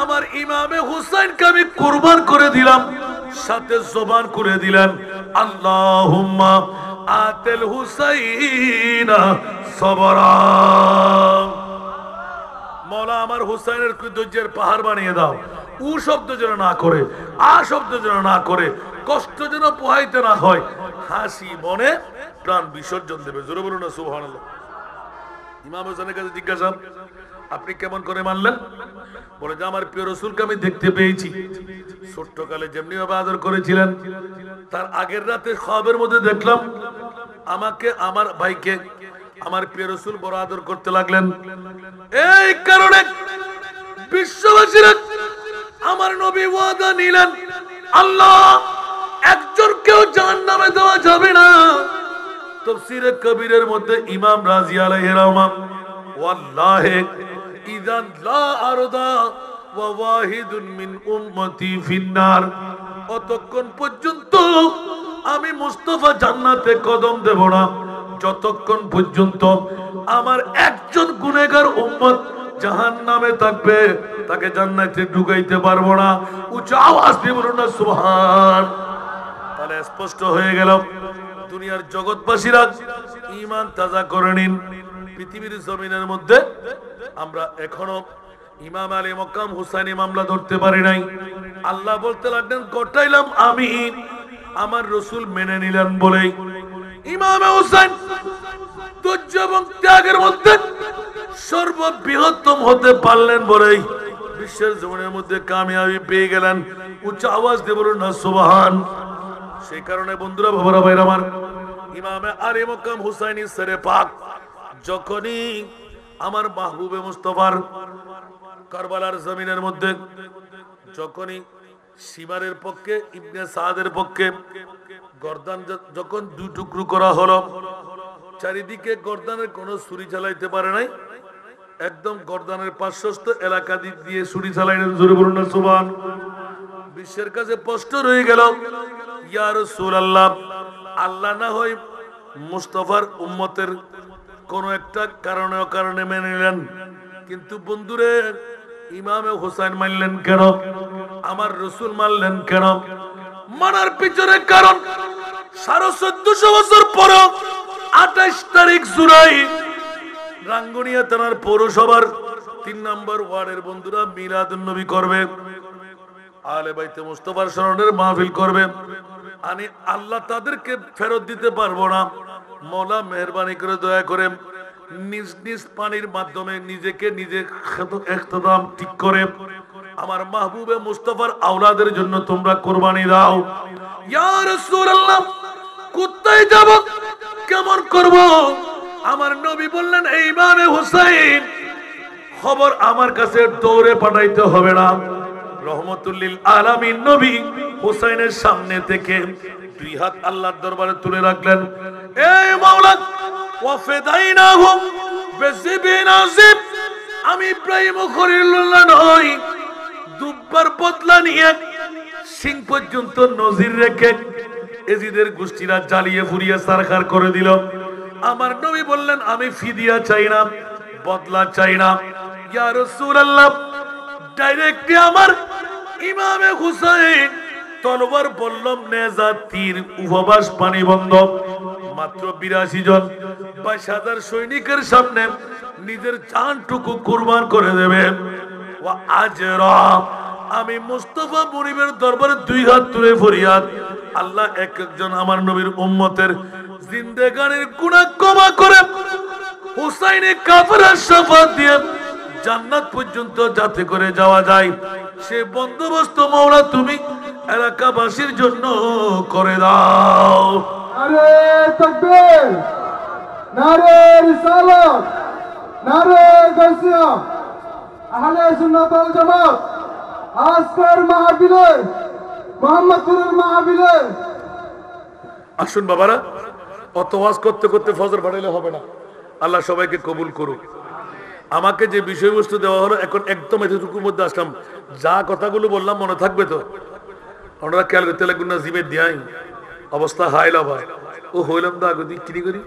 আমার ইমামে হুসাইনকে আমি কুরবান করে দিলাম। সাথে জবান করে দিলেন, আল্লাহুম্মা আতিল হুসাইনা সবরা। মওলা আমার হুসাইনের ধৈর্যের পাহাড় বানিয়ে দাও। উ শব্দ যেন না করে, আ শব্দ যেন না করে, কষ্ট যেন পোহাইতে না হয়, হাসি মনে প্রাণ বিসর্জন দেবে। জোরে বলুন না সুবহানাল্লাহ। ইমাম হোসেনের কাছে জিজ্ঞাসা, আপনি কেমন করে মানলেন? বলে যে আমার প্রিয় রাসূলকে আমি দেখতে পেয়েছি, ছোট্টকালে যেমনি ভাবে আদর করেছিলেন, তার আগের রাতে খ্বাবের মধ্যে দেখলাম আমাকে, আমার ভাইকে আমার প্রিয় রাসূল বড় আদর করতে লাগলেন। এই কারণে বিশ্ববাসীরা আমার নবী ওয়াদা নিলেন, আল্লাহ একজনকেও জাহান্নামে দেওয়া যাবে না। তাফসীরে কবীরের মধ্যে ইমাম রাজি আলাইহির রহমান, ওয়াল্লাহি ইযান লা আরদা ওয়া ওয়াহিদুন মিন উম্মতি ফিন্নার, অতক্ষণ পর্যন্ত আমি মুস্তাফা জান্নাতে কদম দেব না যতক্ষণ পর্যন্ত আমার একজন গুনাহগার উম্মত জাহান্নামে থাকবে, তাকে জান্নাতে ঢুকাইতে পারবো না। উচ্চ আওয়াজ দিয়ে বলুন না সুবহান। তাহলে স্পষ্ট হয়ে গেল, দুনিয়ার জগৎবাসীরা ঈমান তাজা করে নিন। পৃথিবীর জমিনের মধ্যে আমরা এখনো ইমাম আলী মক্কাম হুসাইনি মামলা ধরতে পারি নাই। আল্লাহ বলতে লাগলেন, ঘটাইলাম আমি, আমার রাসূল মেনে নিলেন বলেই। ইমাম হুসাইন ধৈর্য এবং ত্যাগের মধ্যে সর্ববৃহত্তম হতে পারলেন বলেই বিশ্বের জমিনের মধ্যে কামিয়াবি পেয়ে গেলেন। উচ্চ আওয়াজ দিয়ে বলুন না সুবহান। সেই কারণে বন্ধুরা, বাবারা, ভাইরা আমার, ইমামে আলী মক্কাম হুসাইনি সেরে পাক যখনই আমার মাহবুবে মুস্তাফার কারবালার জমিনের মধ্যে যখনই শিমারের পক্ষে ইবনে সাদের পক্ষে গর্দান যখন দুই টুকরো করা হলো, চারিদিকে গর্দানের কোনো ছুরি চালাইতে পারে নাই, একদম গর্দানের পার্শ্বস্থ এলাকা দিক দিয়ে ছুরি চালাইলেন। জোরে বলুন না সুবহান। বিশ্বের কাছে স্পষ্ট রয়ে গেল, ইয়া রাসূলুল্লাহ, আল্লাহ না হয় মুস্তাফার উম্মতের কোন একটা কারণে মেনে নিলেন, কিন্তু বন্ধুরে ইমামে হোসেন মানলেন কেন? আমার রসুল মানলেন কেন? মানার পিছনে কারণ 1450 বছর পর 28 তারিখ জুলাই রাঙ্গুনিয়া থানার পৌরসভার 3 নম্বর ওয়ার্ডের বন্ধুরা মিলাদুন নবী করবে, আলে বাইতে মুস্তাফার স্মরণের মাহফিল করবে। আমি আল্লাহ তাদেরকে ফেরত দিতে পারবো না, মওলা মেহেরবানি করে দয়া করে নিজ নিজ পানির মাধ্যমে নিজেকে নিজে ইখতিদাম ঠিক করে আমার মাহবুবে মুস্তাফার আওলাদের জন্য তোমরা কুরবানি দাও। ইয়া রাসূলুল্লাহ, কোথায় যাব, কেমন করব? আমার নবী বললেন, এই ইমামে হুসাইন খবর আমার কাছে দৌড়ে পাঠাইতে হবে না। রহমতুল লিল আলামিন নবী হুসাইনের সামনে থেকে 2 হাত আল্লাহর দরবারে তুলে রাখলেন, এই মাওলা ওয়াফদাইনাহু বিজিবিন আজিব, আমি ইব্রাহিম খলিলুল্লাহ নই, দুব্বার বদলা নিয়ে সিং পর্যন্ত নজির রেখে এজিদের গোষ্ঠীরা জ্বালিয়ে ফুরিয়ে সারখার করে দিল। আমার নবী বললেন, আমি ফিদিয়া চাই না, বদলা চাই না। ইয়া রাসূলুল্লাহ, ডাইরেক্টলি আমার ইমামে হুসাইন তলোয়ার বললাম নেজা তীর উপবাস পানি বন্ধ, মাত্র 82 জন 22,000 সৈনিকের সামনে নিজের জানটুকু কুরবান করে দেবে। ওয়া আজরা, আমি মুস্তাফা মুনিবের দরবারে 2 হাত তুলে ফরিয়াদ, আল্লাহ এক একজন আমার নবীর উম্মতের জিন্দেগানির গুনাহ ক্ষমা করে হুসাইনের কাফেরের শাফাত দিয়ে জান্নাত পর্যন্ত যাতে করে যাওয়া যায়, সে বন্দোবস্ত মাওলা তুমি এলাকাবাসীর জন্য করে দাও। নারে তাকবীর, নারে রিসালাত, নারে গাউসিয়া। আহলে সুন্নাত ওয়াল জামাত আজকের মাহফিলে, মুহাম্মদপুরের মাহফিলে আসুন বাবারা, অত ওয়াজ করতে করতে ফজর ফাটাইলে হবে না। আল্লাহ সবাইকে কবুল করুক। আমাকে যে বিষয়বস্তু দেওয়া হলো, এখন একদম এতটুকুর মধ্যে আসলাম, যা কথাগুলো বললাম মনে থাকবে তো? ওনারা খেয়াল করতে লাগবেন না, জিমে দিয়াই অবস্থা হাইলা ভাই ও হইলাম তো আগে কিনি করি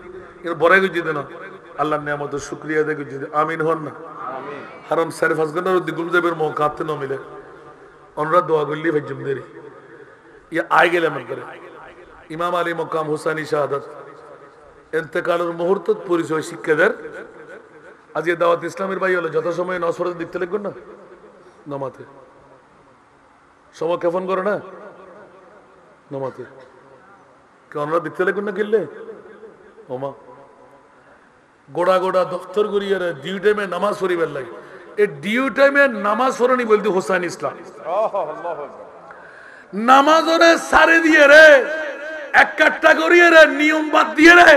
বড়াই গুজি দে না, আল্লাহ নিয়ামত শুক্রিয়া দে গুজি দে, আমিন হন না। কারণ 4-5 ঘন্টার দ্বিগুণ যাবের মো কাঁদতে না মিলে ওনারা দোয়া করলি ভাই জমদেরি ইয়া আই গেলে আমার করে ইমাম আলী মকাম হুসাইনি শাহাদাত ইন্তেকালের মুহূর্ত পরিচয় শিক্ষাদের আজকে দাওয়াত ইসলামের ভাই হলো যথাসময়ে নসরত দেখতে লাগবেন না, নামাতে সময় কেমন করে না নামাতে কেনরা দেখতে লাগবেন না কিনলে ওমা গোড়া গোড়া দফতর করিয়ে ডিউ টাইমে নামাজ পড়িবার লাগে, এই ডিউ টাইমে নামাজ পড়নি বলতে হোসাইন ইসলাম নামাজ ওরে সারে দিয়ে রে এক কাট্টা করিয়ে রে নিয়ম বাদ দিয়ে রে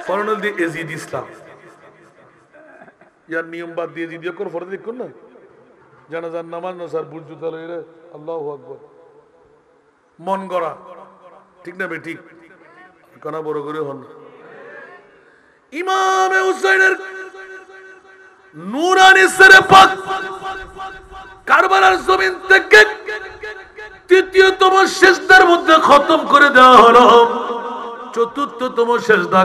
ফরনল দিয়ে এজিদ ইসলাম ইয়ার নিয়ম বাদ দিয়ে জিদিয়া কর ফরজ দেখুন না জানাজার নামাজ না স্যার বুট জুতা লই রে আল্লাহু আকবার মন গড়া ঠিক না বে ঠিক কানা বড় করে হন ইমামে হুসাইনের নূরানি সরে পাক কারবালার জমিন থেকে তৃতীয়তম সেজদার মধ্যে খতম করে দেওয়া হলো, চতুর্থতম সেজদা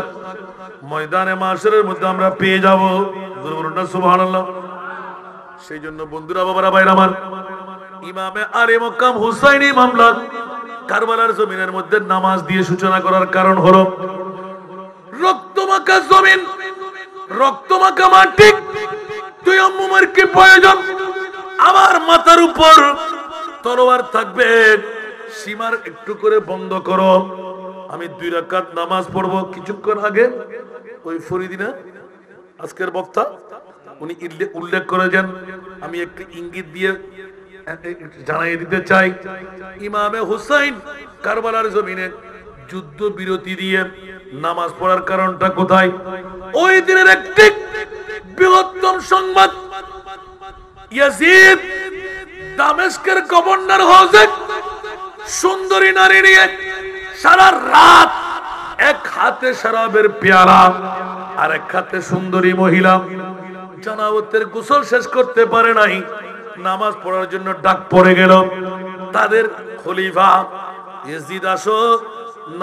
ময়দানে মাশরের মধ্যে আমরা পেয়ে যাব। সুবহানাল্লাহ। সেই জন্য বন্ধুরা বাবারা ভাইরা আমার, ইমামে আলী মকাম হুসাইনি মামলা কারবালার জমিনের মধ্যে নামাজ দিয়ে সূচনা করার কারণ হলো রক্তমাখা জমিন, রক্তমাখা মাটি, তুই আম্মুমার কি প্রয়োজন? আমার মাথার উপর তলোয়ার থাকবে, সীমার একটু করে বন্ধ করো, আমি 2 রাকাত নামাজ পড়বো। কিছুক্ষণ আগে ওই ফরিদিনা আজকের বক্তা উনি উল্লেখ করেছেন, আমি একটু ইঙ্গিত দিয়ে জানাই দিতে চাই, ইমামে হুসাইন কারবালার জমিনে যুদ্ধ বিরতি দিয়ে নামাজ পড়ার কারণটা কোথায়? ওই দিনের একটি বৃহত্তম সংবাদ, ইয়াজিদ দামেস্কের গভর্নর হজে সুন্দরী নারী নিয়ে সারা রাত এক হাতে শরাবের পেয়ালা আর এক হাতে সুন্দরী মহিলা জানাবতের গোসল শেষ করতে পারে নাই, নামাজ পড়ার জন্য ডাক পড়ে গেল। তাদের খলিফা ইয়াজিদ আসো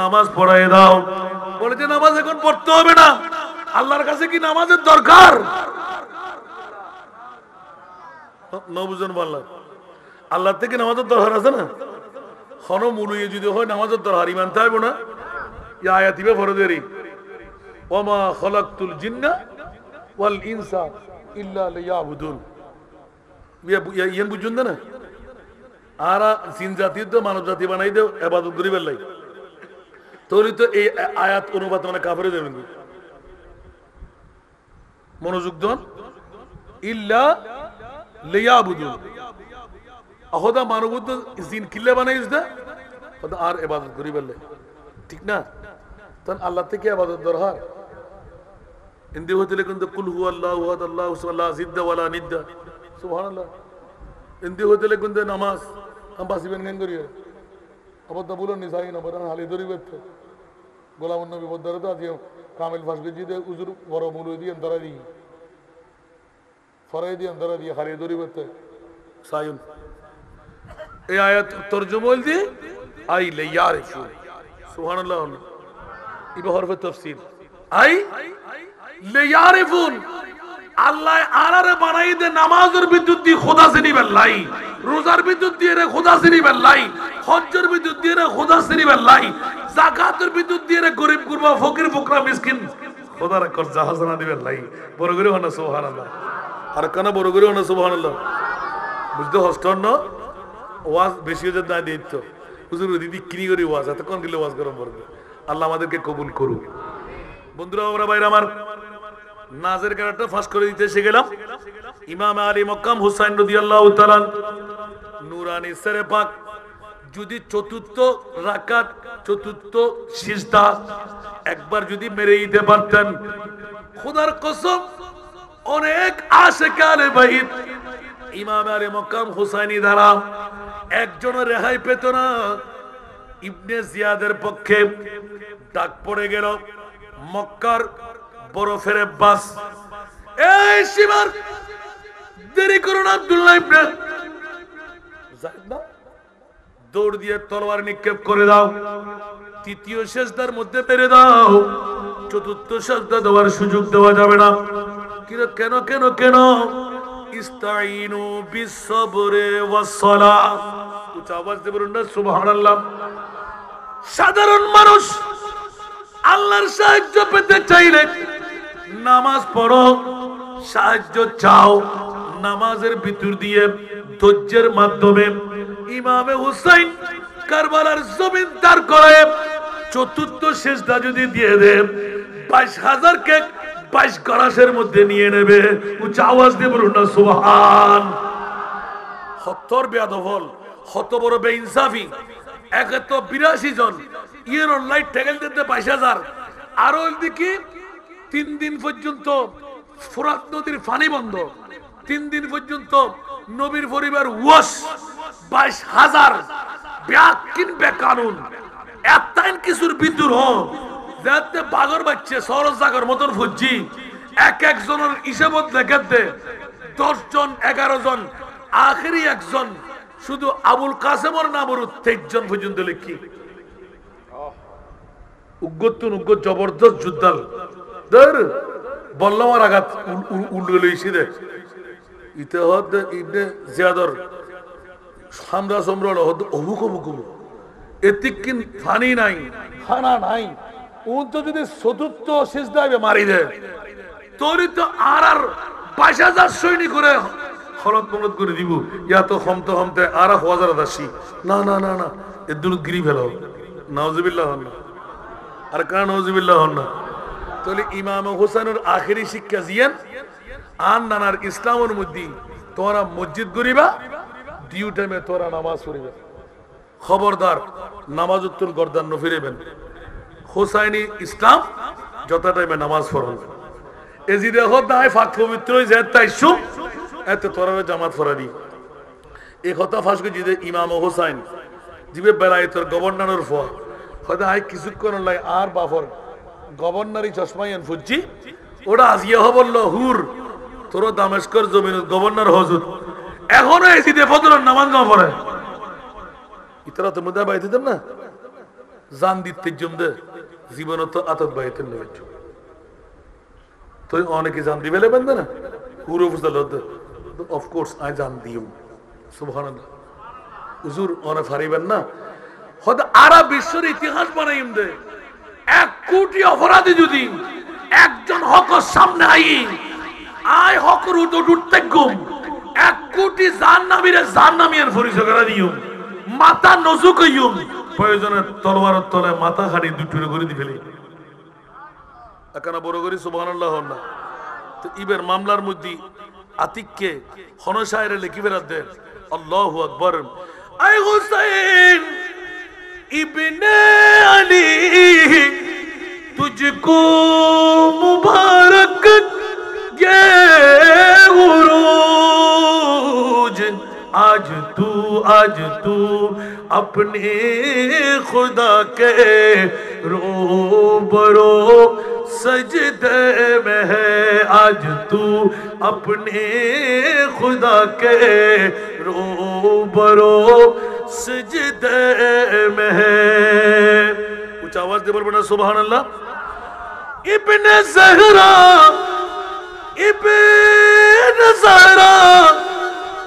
নামাজ পড়ায় দাও। বলে যে নামাজ এখন পড়তে হবে না, আল্লাহর কাছে কি নামাজের দরকার? নবুজন বললাম আল্লাহ থেকে নামাজের দরকার আছে না? হন মুলুয়ে যদি হয় নামাজের দরকার মানতে হবে না? ইয়া আয়াতিবে ফরদেরি ওমা খলাকতুল জিন্না ওয়াল ইনসা ইল্লা লিয়াবুদুন। ইয়া বুঝুন না আর জিন জাতি তো মানব জাতি বানাই দেও ইবাদত করিবার লাগি। তোরই তো এই আয়াত অনুবাদ মানে কাফেরে দেবেন মনোযোগ দেন ইল্লা লিয়াবুদুন। আহদা মানবুদ জিন কিল্লা বানাইস দা ওটা আর ইবাদত করিবার লাগি, ঠিক না? তখন আল্লাহ থেকে ইবাদত দরকার। হিন্দি হতে কিন্তু কুল হুয়াল্লাহু আহাদ আল্লাহু সামাদ লা জিদ্দা ওয়ালা নিদ্দা সুবহানাল্লাহ। হিন্দি হতে কিন্তু নামাজ हम बासिबेन गेन करिए अब तो बोलो निसाई ना बरन हाली दरी बेत गोलाम नबी बदर तो आज कामिल फासके जी दे उजुर वरो मुलु दी अंदर दी फराई दी अंदर दी हाली दरी बेत सायुन ए आयत तर्जुमा दी आई ले यारिफु सुभान अल्लाह इबे हरफ तफसीर आई ले यारिफुन আল্লাহ আরারে বানাই দে নামাজের বিদ্যুৎ দিয়ে খোদা চিনি বেল্লাই, রোজার বিদ্যুৎ দিয়ে রে খোদা চিনি বেল্লাই, হজ্জের বিদ্যুৎ দিয়ে রে খোদা চিনি বেল্লাই, যাকাতের বিদ্যুৎ দিয়ে রে গরিব গুরবা ফকির ফুকরা মিসকিন খোদার কর্জা হাসানা দিবেন লাই। বড় করে হনা সুবহানাল্লাহ আর কেন বড় করে হনা সুবহানাল্লাহ বুঝতে হস্টন না ওয়াজ বেশি হয়ে যায় দিত হুজুর দিদি কিনি করে ওয়াজ এত কোন গেলে ওয়াজ গরম করবে। আল্লাহ আমাদেরকে কবুল করুক। বন্ধুরা ওরা ভাইরা আমার নাজের কারাটা ফাঁস করে দিতে এসে গেলাম। ইমাম আলী মক্কাম হুসাইন রাদিয়াল্লাহু তাআলা নূরানী সরে পাক যদি চতুর্থ রাকাত চতুর্থ সিজদা একবার যদি মেরে দিতে পারতেন, খোদার কসম অনেক আশিক আলে বাইত ইমাম আলী মক্কাম হুসাইনি দ্বারা একজনের রেহাই পেত না। ইবনে জিয়াদের পক্ষে ডাক পড়ে গেল মক্কার বরফের বাস, এই শিবার দেরি করুন আব্দুল্লাহ ইবনে যায়েদ না দৌড় দিয়ে তলোয়ার নিক্ষেপ করে দাও, তৃতীয় সিজদার মধ্যে পেরে দাও, চতুর্থ সিজদা দেওয়ার সুযোগ দেওয়া যাবে না। কেন কেন কেন ইস্তাইনু বিসসবরে ওয়াসসালাহ উচ্চ আওয়াজ দিয়ে বলুন না সুবহানাল্লাহ। সাধারণ মানুষ আল্লাহর সাহায্য পেতে চাইলে নামাজ পড়ো, সাহায্য চাও নামাজের ভিতর দিয়ে ধৈর্যের মাধ্যমে। ইমামে হুসাইন কারবালার জমিন তার করে চতুর্থ সিজদা যদি দিয়ে দেন 22,000 কে 22 গরাসের মধ্যে নিয়ে নেবে। উচ্চ আওয়াজ দিয়ে বলুন না সুবহান। হত্তর বেয়াদফল হত বড় বেইনসাফি 182 জন ইয়ের অনলাইন টেকেল দিতে 22,000 আরো দিকে 3 দিন পর্যন্ত ফোরাত নদীর পানি বন্ধ, 3 দিন পর্যন্ত নবীর পরিবার ওয়াশ 22,000 ব্যাকিন বেকানুন এতটাই কিছুর বিদ্রোহ যাতে বাগর বাচ্চা সরজ জাগর মতন ফুজি এক একজনের হিসাবত দেখাতে 10 জন 11 জন আখেরি একজন শুধু আবুল কাসেমর নামর 23 জন পর্যন্ত লিখি উগ্গতুন উগ্গত জবরদস্ত যুদ্ধাল ধর বললাম আর আঘাত উল্টে লইছি দে ইতে হদ ইবনে জিয়াদর হামরা সমরল হদ অমুক অমুক এতিকিন ফানি নাই খানা নাই উন তো যদি চতুর্থ সিজদায় মারি দে তোরই তো আর 22,000 সৈনিক করে খলত মনত করে দিব ইয়া তো হমতে হমতে আর 1000 দাসী না না না না এ দুল গিরি ফেলো নাউজুবিল্লাহ হন না আর কারণ নাউজুবিল্লাহ হন না। তাহলে ইমাম হোসেনের আখেরি শিক্ষা জিয়ান আন নানার ইসলামের মধ্যে তোরা মসজিদ গরিবা ডিউ টাইমে তোরা নামাজ পড়িবে, খবরদার নামাজ উত্তর গর্দান ন ফিরেবেন। হোসাইনি ইসলাম যত টাইমে নামাজ পড়বেন এজি দেখো দায় ফাঁক পবিত্র যে তাইছু এত তোরা জামাত ফরাদি এই কথা ফাঁস করে যদি ইমাম হোসাইন জিবে বেলায়েতের গভর্নরের ফোয়া হয়তো আই কিছুক্ষণ লাই আর বাফর গভর্নরই চশমাই এন ফুজি ওটা আজিয়া হবল হুর তোর দামেস্কর জমিন গভর্নর হজুর এখনো এসিতে ফজর নামাজ না পড়ে ইতরা তো মুদা বাইতে দেন না জান দিতে জমদে জীবন তো আতত বাইতে নেবে তো অনেকে জান দিবে লেবেন না হুর ফুজল অফ কোর্স আই জান দিও সুবহানাল্লাহ হুজুর অনে ফারিবেন না হয়তো আরব বিশ্বের ইতিহাস বানাইম দে 1 কোটি অপরাধী যদি একজন হকর সামনে আই হকর উঠতে গুম 1 কোটি জাহান্নামীর পরিচয় করে দিও মাথা নজু কইম প্রয়োজনে তলোয়ারের তলে মাথা খাড়ি দুটুরে করে দি ফেলি একানা বড় করি সুবহানাল্লাহ না তো ইবের মামলার মধ্যে আতিককে হনসায়রে লিখি বেরাত দেন আল্লাহু আকবার আই হুসাইন ইবনে আলী तुझको मुबारक ये उरूज आज तू अपने खुदा के रूबरो सजदे में है आज तू अपने खुदा के रूबरो सजदे में है कुछ आवाज दे बोलना सुभान अल्लाह इब्ने ज़हरा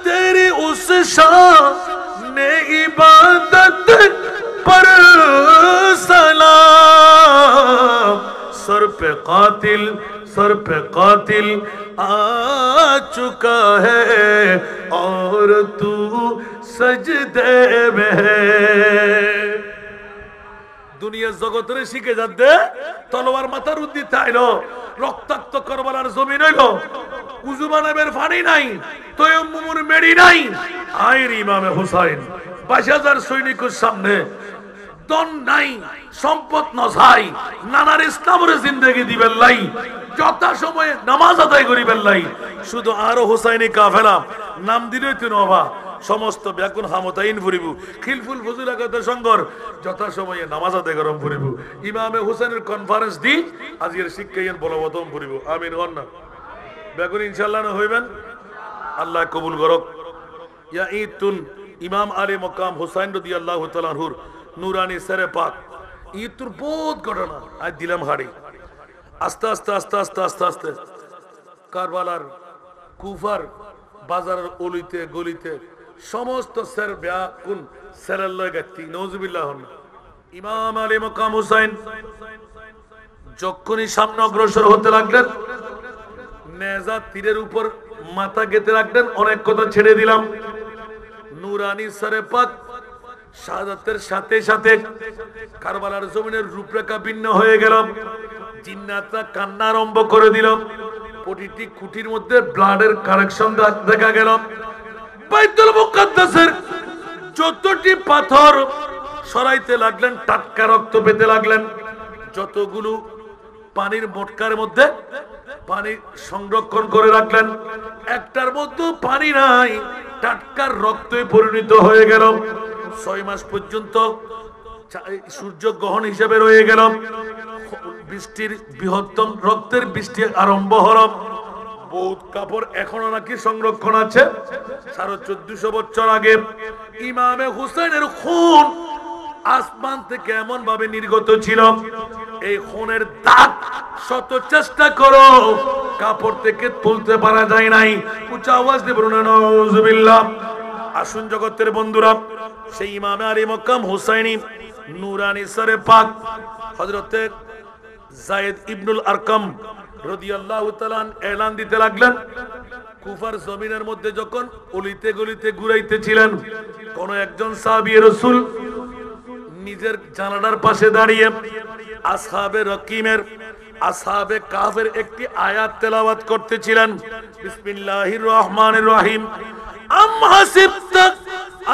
तेरी उस शान इबादत पर सलाम सर पे कातिल आ चुका है और तू सजदे में है দুনিয়া জগতের শিখে যাচ্ছে তলোয়ার মাথার উদ্দিত আইলো রক্তাক্ত করবালার জমিন হইলো উজু বানাবের পানি নাই তয়াম্মুমের মেডি নাই আয়ের ইমামে হুসাইন ২২,০০০ সৈনিকের সামনে দন নাই সম্পদ নসাই নানার ইসলামের জিন্দেগি দিবেন লাই যথা সময়ে নামাজ আদায় করিবেন লাই শুধু আরো হুসাইনি কাফেলা নাম দিলে তিনবা সমস্ত ব্যাকুন হামতাইন ফুরিব খিলফুল ফজিলাতের সংগর যথা সময়ে নামাজ আদায় করম ফুরিব ইমামে হুসাইনের কনফারেন্স দি আজকের শিক্ষায়ন বলবতম ফুরিব আমিন হন না ব্যাকুন ইনশাআল্লাহ না হইবেন আল্লাহ কবুল করক ইয়া ঈদুন ইমাম আলী মকাম হুসাইন রাদিয়াল্লাহু তাআলা আনহুর নুরানি সরে পাক ঈদুর বহুত ঘটনা আজ দিলাম হাড়ি আস্তে আস্তে আস্তে আস্তে আস্তে আস্তে কারবালার কুফার বাজারের অলিতে গলিতে সমস্ত সের ব্যাকুন সেরের লয় গাতি নওজুবিল্লাহ হন ইমাম আলী মকাম হুসাইন যখনই সামনে অগ্রসর হতে লাগলেন নেজা তীরের উপর মাথা গেতে রাখলেন অনেক কথা ছেড়ে দিলাম নুরানি সরে পাক শাহাদাতের সাথে সাথে কারবালার জমিনের রূপরেখা ভিন্ন হয়ে গেল জিন্নাতরা কান্না আরম্ভ করে দিল প্রতিটি খুঁটির মধ্যে ব্লাডের কারেকশন দেখা গেল বাইতুল মুকাদ্দাসের যতটি পাথর সরাইতে লাগলেন টাটকা রক্ত পেতে লাগলেন যতগুলো পানির মটকার মধ্যে পানি সংরক্ষণ করে রাখলেন একটার মধ্যে পানি নাই টাটকা রক্তে পরিণত হয়ে গেল 6 মাস পর্যন্ত সূর্য গ্রহণ হিসেবে রয়ে গেল বৃষ্টির বৃহত্তম রক্তের বৃষ্টি আরম্ভ হলো বহুত কাপড় এখনো নাকি সংরক্ষণ আছে 1450 বছর আগে ইমামে হুসাইনের খুন আসমান থেকে এমন ভাবে নির্গত ছিল এই খুনের দাগ শত চেষ্টা করো কাপড় থেকে তুলতে পারা যায় নাই উচ্চ আওয়াজ দিয়ে বলুন নাউজুবিল্লাহ আসুন জগতের বন্ধুরা সেই ইমামে আলী মকাম হুসাইনি নুরানি সরে পাক হযরতে যায়েদ ইবনুল আরকাম রাদিয়াল্লাহু তাআলা এলান দিতে লাগলেন কুফার জমিনের মধ্যে যখন অলিতে গলিতে ঘুরাইতেছিলেন কোন একজন সাহাবী রাসূল নিজের জানালার পাশে দাঁড়িয়ে আসহাবে রকিমের আসহাবে কাফের একটি আয়াত তেলাওয়াত করতেছিলেন বিসমিল্লাহির রহমানির রহিম আম হাসিবতা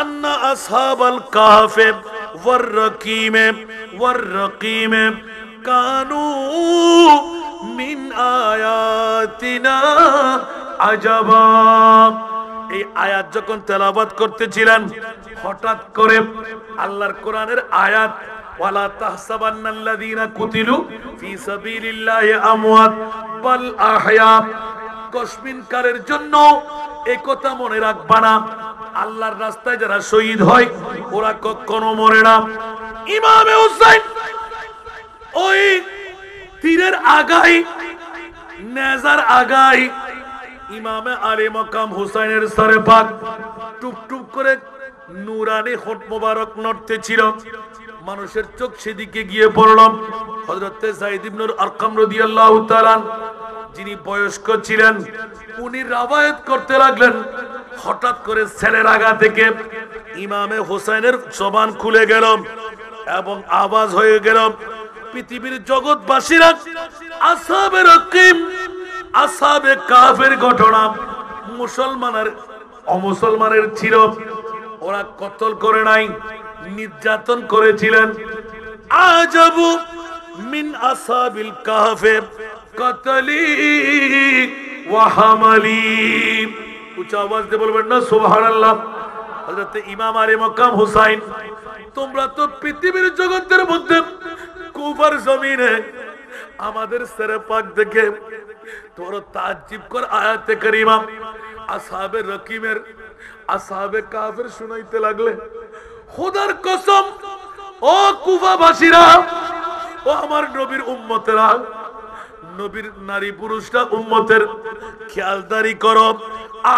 আন্না আসহাবাল কাহফে ওয়ার রকিমে কানু মিন আয়াতিনা আজাবা এই আয়াত যখন তেলাওয়াত করতেছিলেন হঠাৎ করে আল্লাহর কোরআনের আয়াত ওয়ালা তাহসাবান্নাল্লাযীনা কুতিলু ফি সাবিলিল্লাহি আমওয়াত বাল আহয়া কসমিনকারের জন্য এই কথা মনে রাখবা না আল্লাহর রাস্তায় যারা শহীদ হয় ওরা কখনো মরে না ইমামে হুসাইন ওই তীরের আগাই নেজার আগাই ইমামে আলী মাকাম হুসাইনের সরে পাক টুপ টুপ করে নূরানি হোঁট মোবারক নড়তেছিল মানুষের চোখ সেদিকে গিয়ে পড়ল হযরত যায়েদ ইবনে আরকাম রাদিয়াল্লাহু তাআলা যিনি বয়স্ক ছিলেন উনি রাওয়ায়াত করতে লাগলেন হঠাৎ করে ছেলের আগা থেকে ইমামে হুসাইনের জবান খুলে গেল এবং আওয়াজ হয়ে গেল পৃথিবীর জগৎবাসীরা আসহাবে রকিম আসহাবে কাফের ঘটনা মুসলমানের অমুসলমানের ছিল ওরা কতল করে নাই নির্যাতন করেছিলেন আজাবু মিন আসহাবিল কাহফে কতলি ওয়া হামালি উচ্চ আওয়াজ দিয়ে বলবেন না সুবহানাল্লাহ হযরত ইমাম আলী মাকাম হুসাইন তোমরা তো পৃথিবীর জগতের মধ্যে কুফার জমিনে আমাদের সেরে পাক দেখে তোমরা তাজ্জুব কর আয়াতে কারিমা আসহাবে রকিমের আসহাবে কাফের শুনাইতে লাগলে খোদার কসম ও কুফাবাসীরা ও আমার নবীর উম্মতেরা নবীর নারী পুরুষরা উম্মতের খেয়ালদারি করো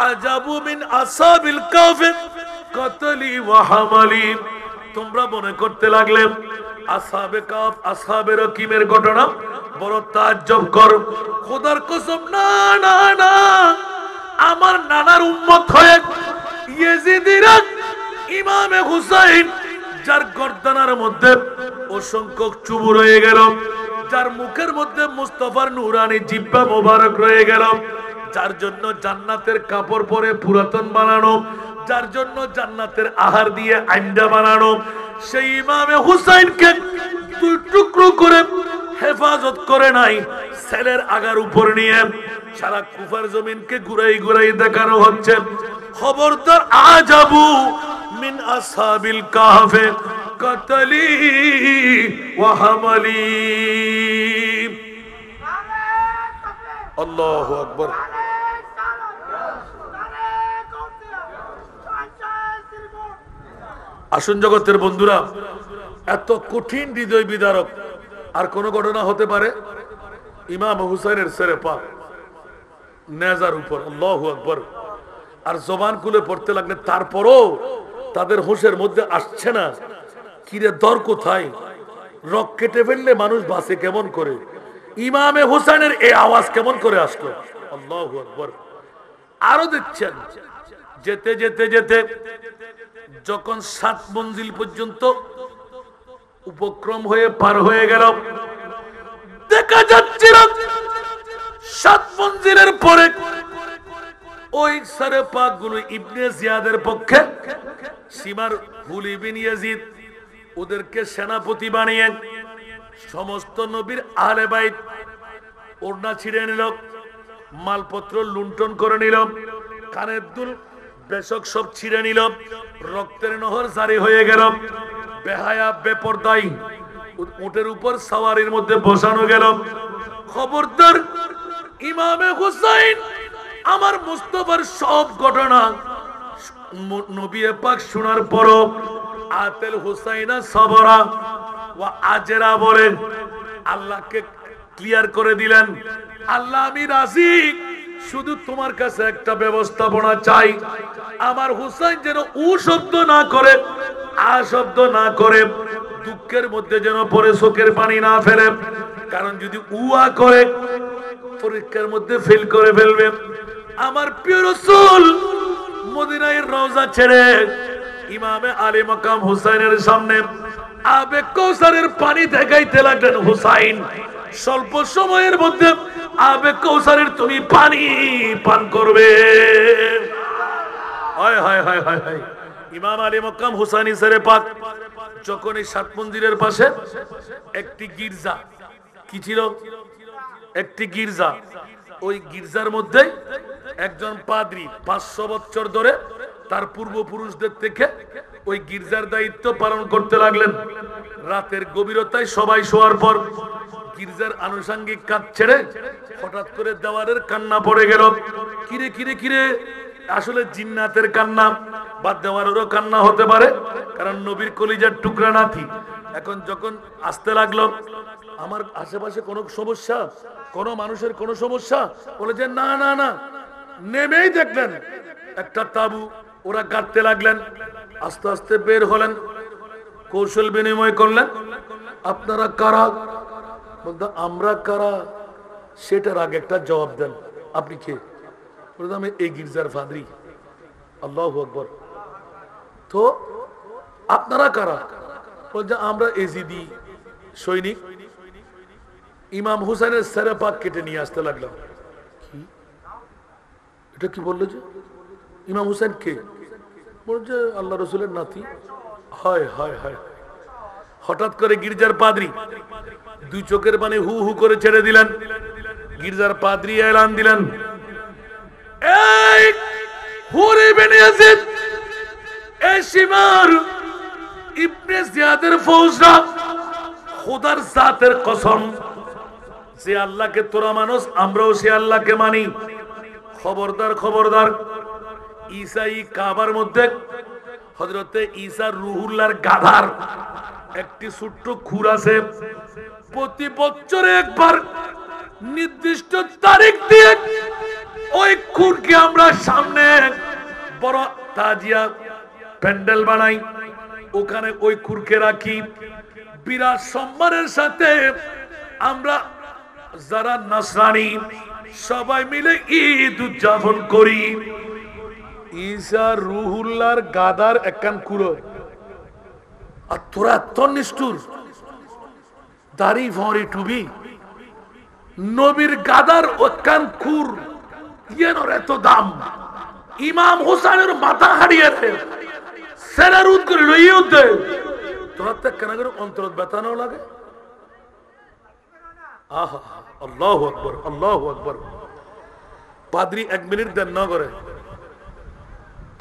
আজাবু মিন আসহাবিল কাফে কতলি ওয়া হামালি তোমরা মনে করতে লাগলে আসহাবে কাফ আসহাবে রকিমের ঘটনা বড় তাজ্জব কর খোদার কসম না না না আমার নানার উম্মত হয়ে ইয়েজিদিরা ইমামে হুসাইন যার গর্দানের মধ্যে অসংখ্য চুবু রয়ে গেল যার মুখের মধ্যে মুস্তাফার নূরানি জিহ্বা মোবারক রয়ে গেল যার জন্য জান্নাতের কাপড় পরে পুরাতন বানানো যার জন্য জান্নাতের আহার দিয়ে আইন্দা বানানো সেই ইমামে হুসাইনকে দুই টুকরো করে হেফাজত করে নাই ছেলের আগার উপর নিয়ে সারা কুফার জমিনকে ঘুরাই ঘুরাই দেখানো হচ্ছে খবরদার আজাবু মিন আসহাবিল কাহফে কতলি ওয়া হামালি আল্লাহু আকবার আসুন জগতের বন্ধুরা এত কঠিন হৃদয় বিদারক আর কোন ঘটনা হতে পারে ইমাম হুসাইনের সেরে পাক নেজার উপর আল্লাহু আকবার আর জবান খুলে পড়তে লাগলে তারপরও তাদের হোশের মধ্যে আসছে না কিরে দর কোথায় রক কেটে ফেললে মানুষ বাঁচে কেমন করে ইমামে হুসাইনের এই আওয়াজ কেমন করে আসলো আল্লাহু আকবার আরো দেখছেন যেতে যেতে যেতে যখন 7 মঞ্জিল পর্যন্ত উপক্রম হয়ে পার হয়ে গেল দেখা যাচ্ছিল 7 মঞ্জিলের পরে ওই সারে পাক গুলো ইবনে জিয়াদের পক্ষে সীমার হুলি বিন ইয়াজিদ ওদেরকে সেনাপতি বানিয়ে সমস্ত নবীর আহলে বাইত ওড়না ছিঁড়ে নিল মালপত্র লুণ্ঠন করে নিল কানের দুল বেশক সব ছিঁড়ে নিল রক্তের নহর জারি হয়ে গেল বেহায়া বেপরদাই উটের উপর সাওয়ারির মধ্যে বসানো গেল খবরদার ইমামে হুসাইন আমার মুস্তাফার সব ঘটনা নবী পাক শোনার পরও আতেল হুসাইনা সবরা ওয়া আজরা বলে আল্লাহকে ক্লিয়ার করে দিলেন আল্লাহ আমি রাজি শুধু তোমার কাছে একটা ব্যবস্থাপনা চাই আমার হুসাইন যেন উ শব্দ না করে আ শব্দ না করে দুঃখের মধ্যে যেন পরে চোখের পানি না ফেলে কারণ যদি উয়া করে পরীক্ষার মধ্যে ফেল করে ফেলবে আমার প্রিয় রাসূল মদিনার রওজা ছেড়ে ইমামে আলী মাকাম হুসাইনের সামনে আবে কৌসারের পানি দেখাইতে লাগলেন হুসাইন স্বল্প সময়ের মধ্যে আবে কৌসারের তুমি পানি পান করবে হায় হায় হায় হায় হায় ইমাম আলী মাকাম হুসাইনি সেরে পাক যখন এই 7 মন্দিরের পাশে একটি গির্জা কি ছিল একটি গির্জা ওই গির্জার মধ্যে একজন পাদ্রী 500 বছর ধরে তার পূর্বপুরুষদের থেকে ওই গির্জার দায়িত্ব পালন করতে লাগলেন। রাতের গভীরতায় সবাই শোয়ার পর গির্জার আনুষঙ্গিক কাজ ছেড়ে হঠাৎ করে দেওয়ালের কান্না পড়ে গেল। কিরে কিরে কিরে, আসলে জিন্নাতের কান্না বা দেওয়ালেরও কান্না হতে পারে, কারণ নবীর কলিজার টুকরা নাতি। এখন যখন আসতে লাগলো, আমার আশেপাশে কোনো সমস্যা, কোনো মানুষের কোনো সমস্যা, বলে যে না না না, নেমেই দেখলেন একটা তাবু, ওরা গাঁটতে লাগলেন। আস্তে আস্তে বের হলেন, কৌশল বিনিময় করলেন, আপনারা কারা? বলতে আমরা কারা, সেটার আগে একটা জবাব দেন, আপনি কে? বলতে আমি এই গির্জার ফাদরি। আল্লাহু আকবার। তো আপনারা কারা? বলতে আমরা এজিদি সৈনিক। ইমাম হুসাইনের সেরে পাক কেটে নিয়ে আসতে লাগলাম। কি এটা কি বললো যে ইমাম হুসাইন কে? বলছে আল্লাহ রসুলের নাতি। হয় হয় হয়। হঠাৎ করে গির্জার পাদ্রী 2 চোখের পানি হু হু করে ছেড়ে দিলেন। গির্জার পাদ্রী এলান দিলেন, এই হুরি বিন ইয়াজিদ, এই শিমার ইবনে জিয়াদের ফৌজরা, খোদার জাতের কসম, যে আল্লাহকে তোরা মানুষ, আমরাও সে আল্লাহকে মানি। খবরদার খবরদার, ঈসাই কাবার মধ্যে হযরতে ঈসা রুহুল্লাহর গাধার একটি ছোট্ট খুর আছে। প্রতি বছরে একবার নির্দিষ্ট তারিখ দিয়ে ওই খুরকে আমরা সামনে বড় তাজিয়া প্যান্ডেল বানাই, ওখানে ওই খুরকে রাখি। বিরাট সম্মানের সাথে আমরা যারা নাসরানি সবাই মিলে ঈদ উদযাপন করি। ঈসা রুহুল্লাহর গাদার একখান কুড়ো, আর তোরা এত নিষ্ঠুর, দাড়ি ভরি টুবি, নবীর গাদার একখান খুর ইয়ের এত দাম। ইমাম হুসাইনের মাথা হারিয়ে সেরার উদ করে রইতে তোরা তো কেন করে অন্তর বেতানো লাগে। আহা, আল্লাহু আকবার, আল্লাহু আকবার। পাদ্রী 1 মিনিট দেন না করে,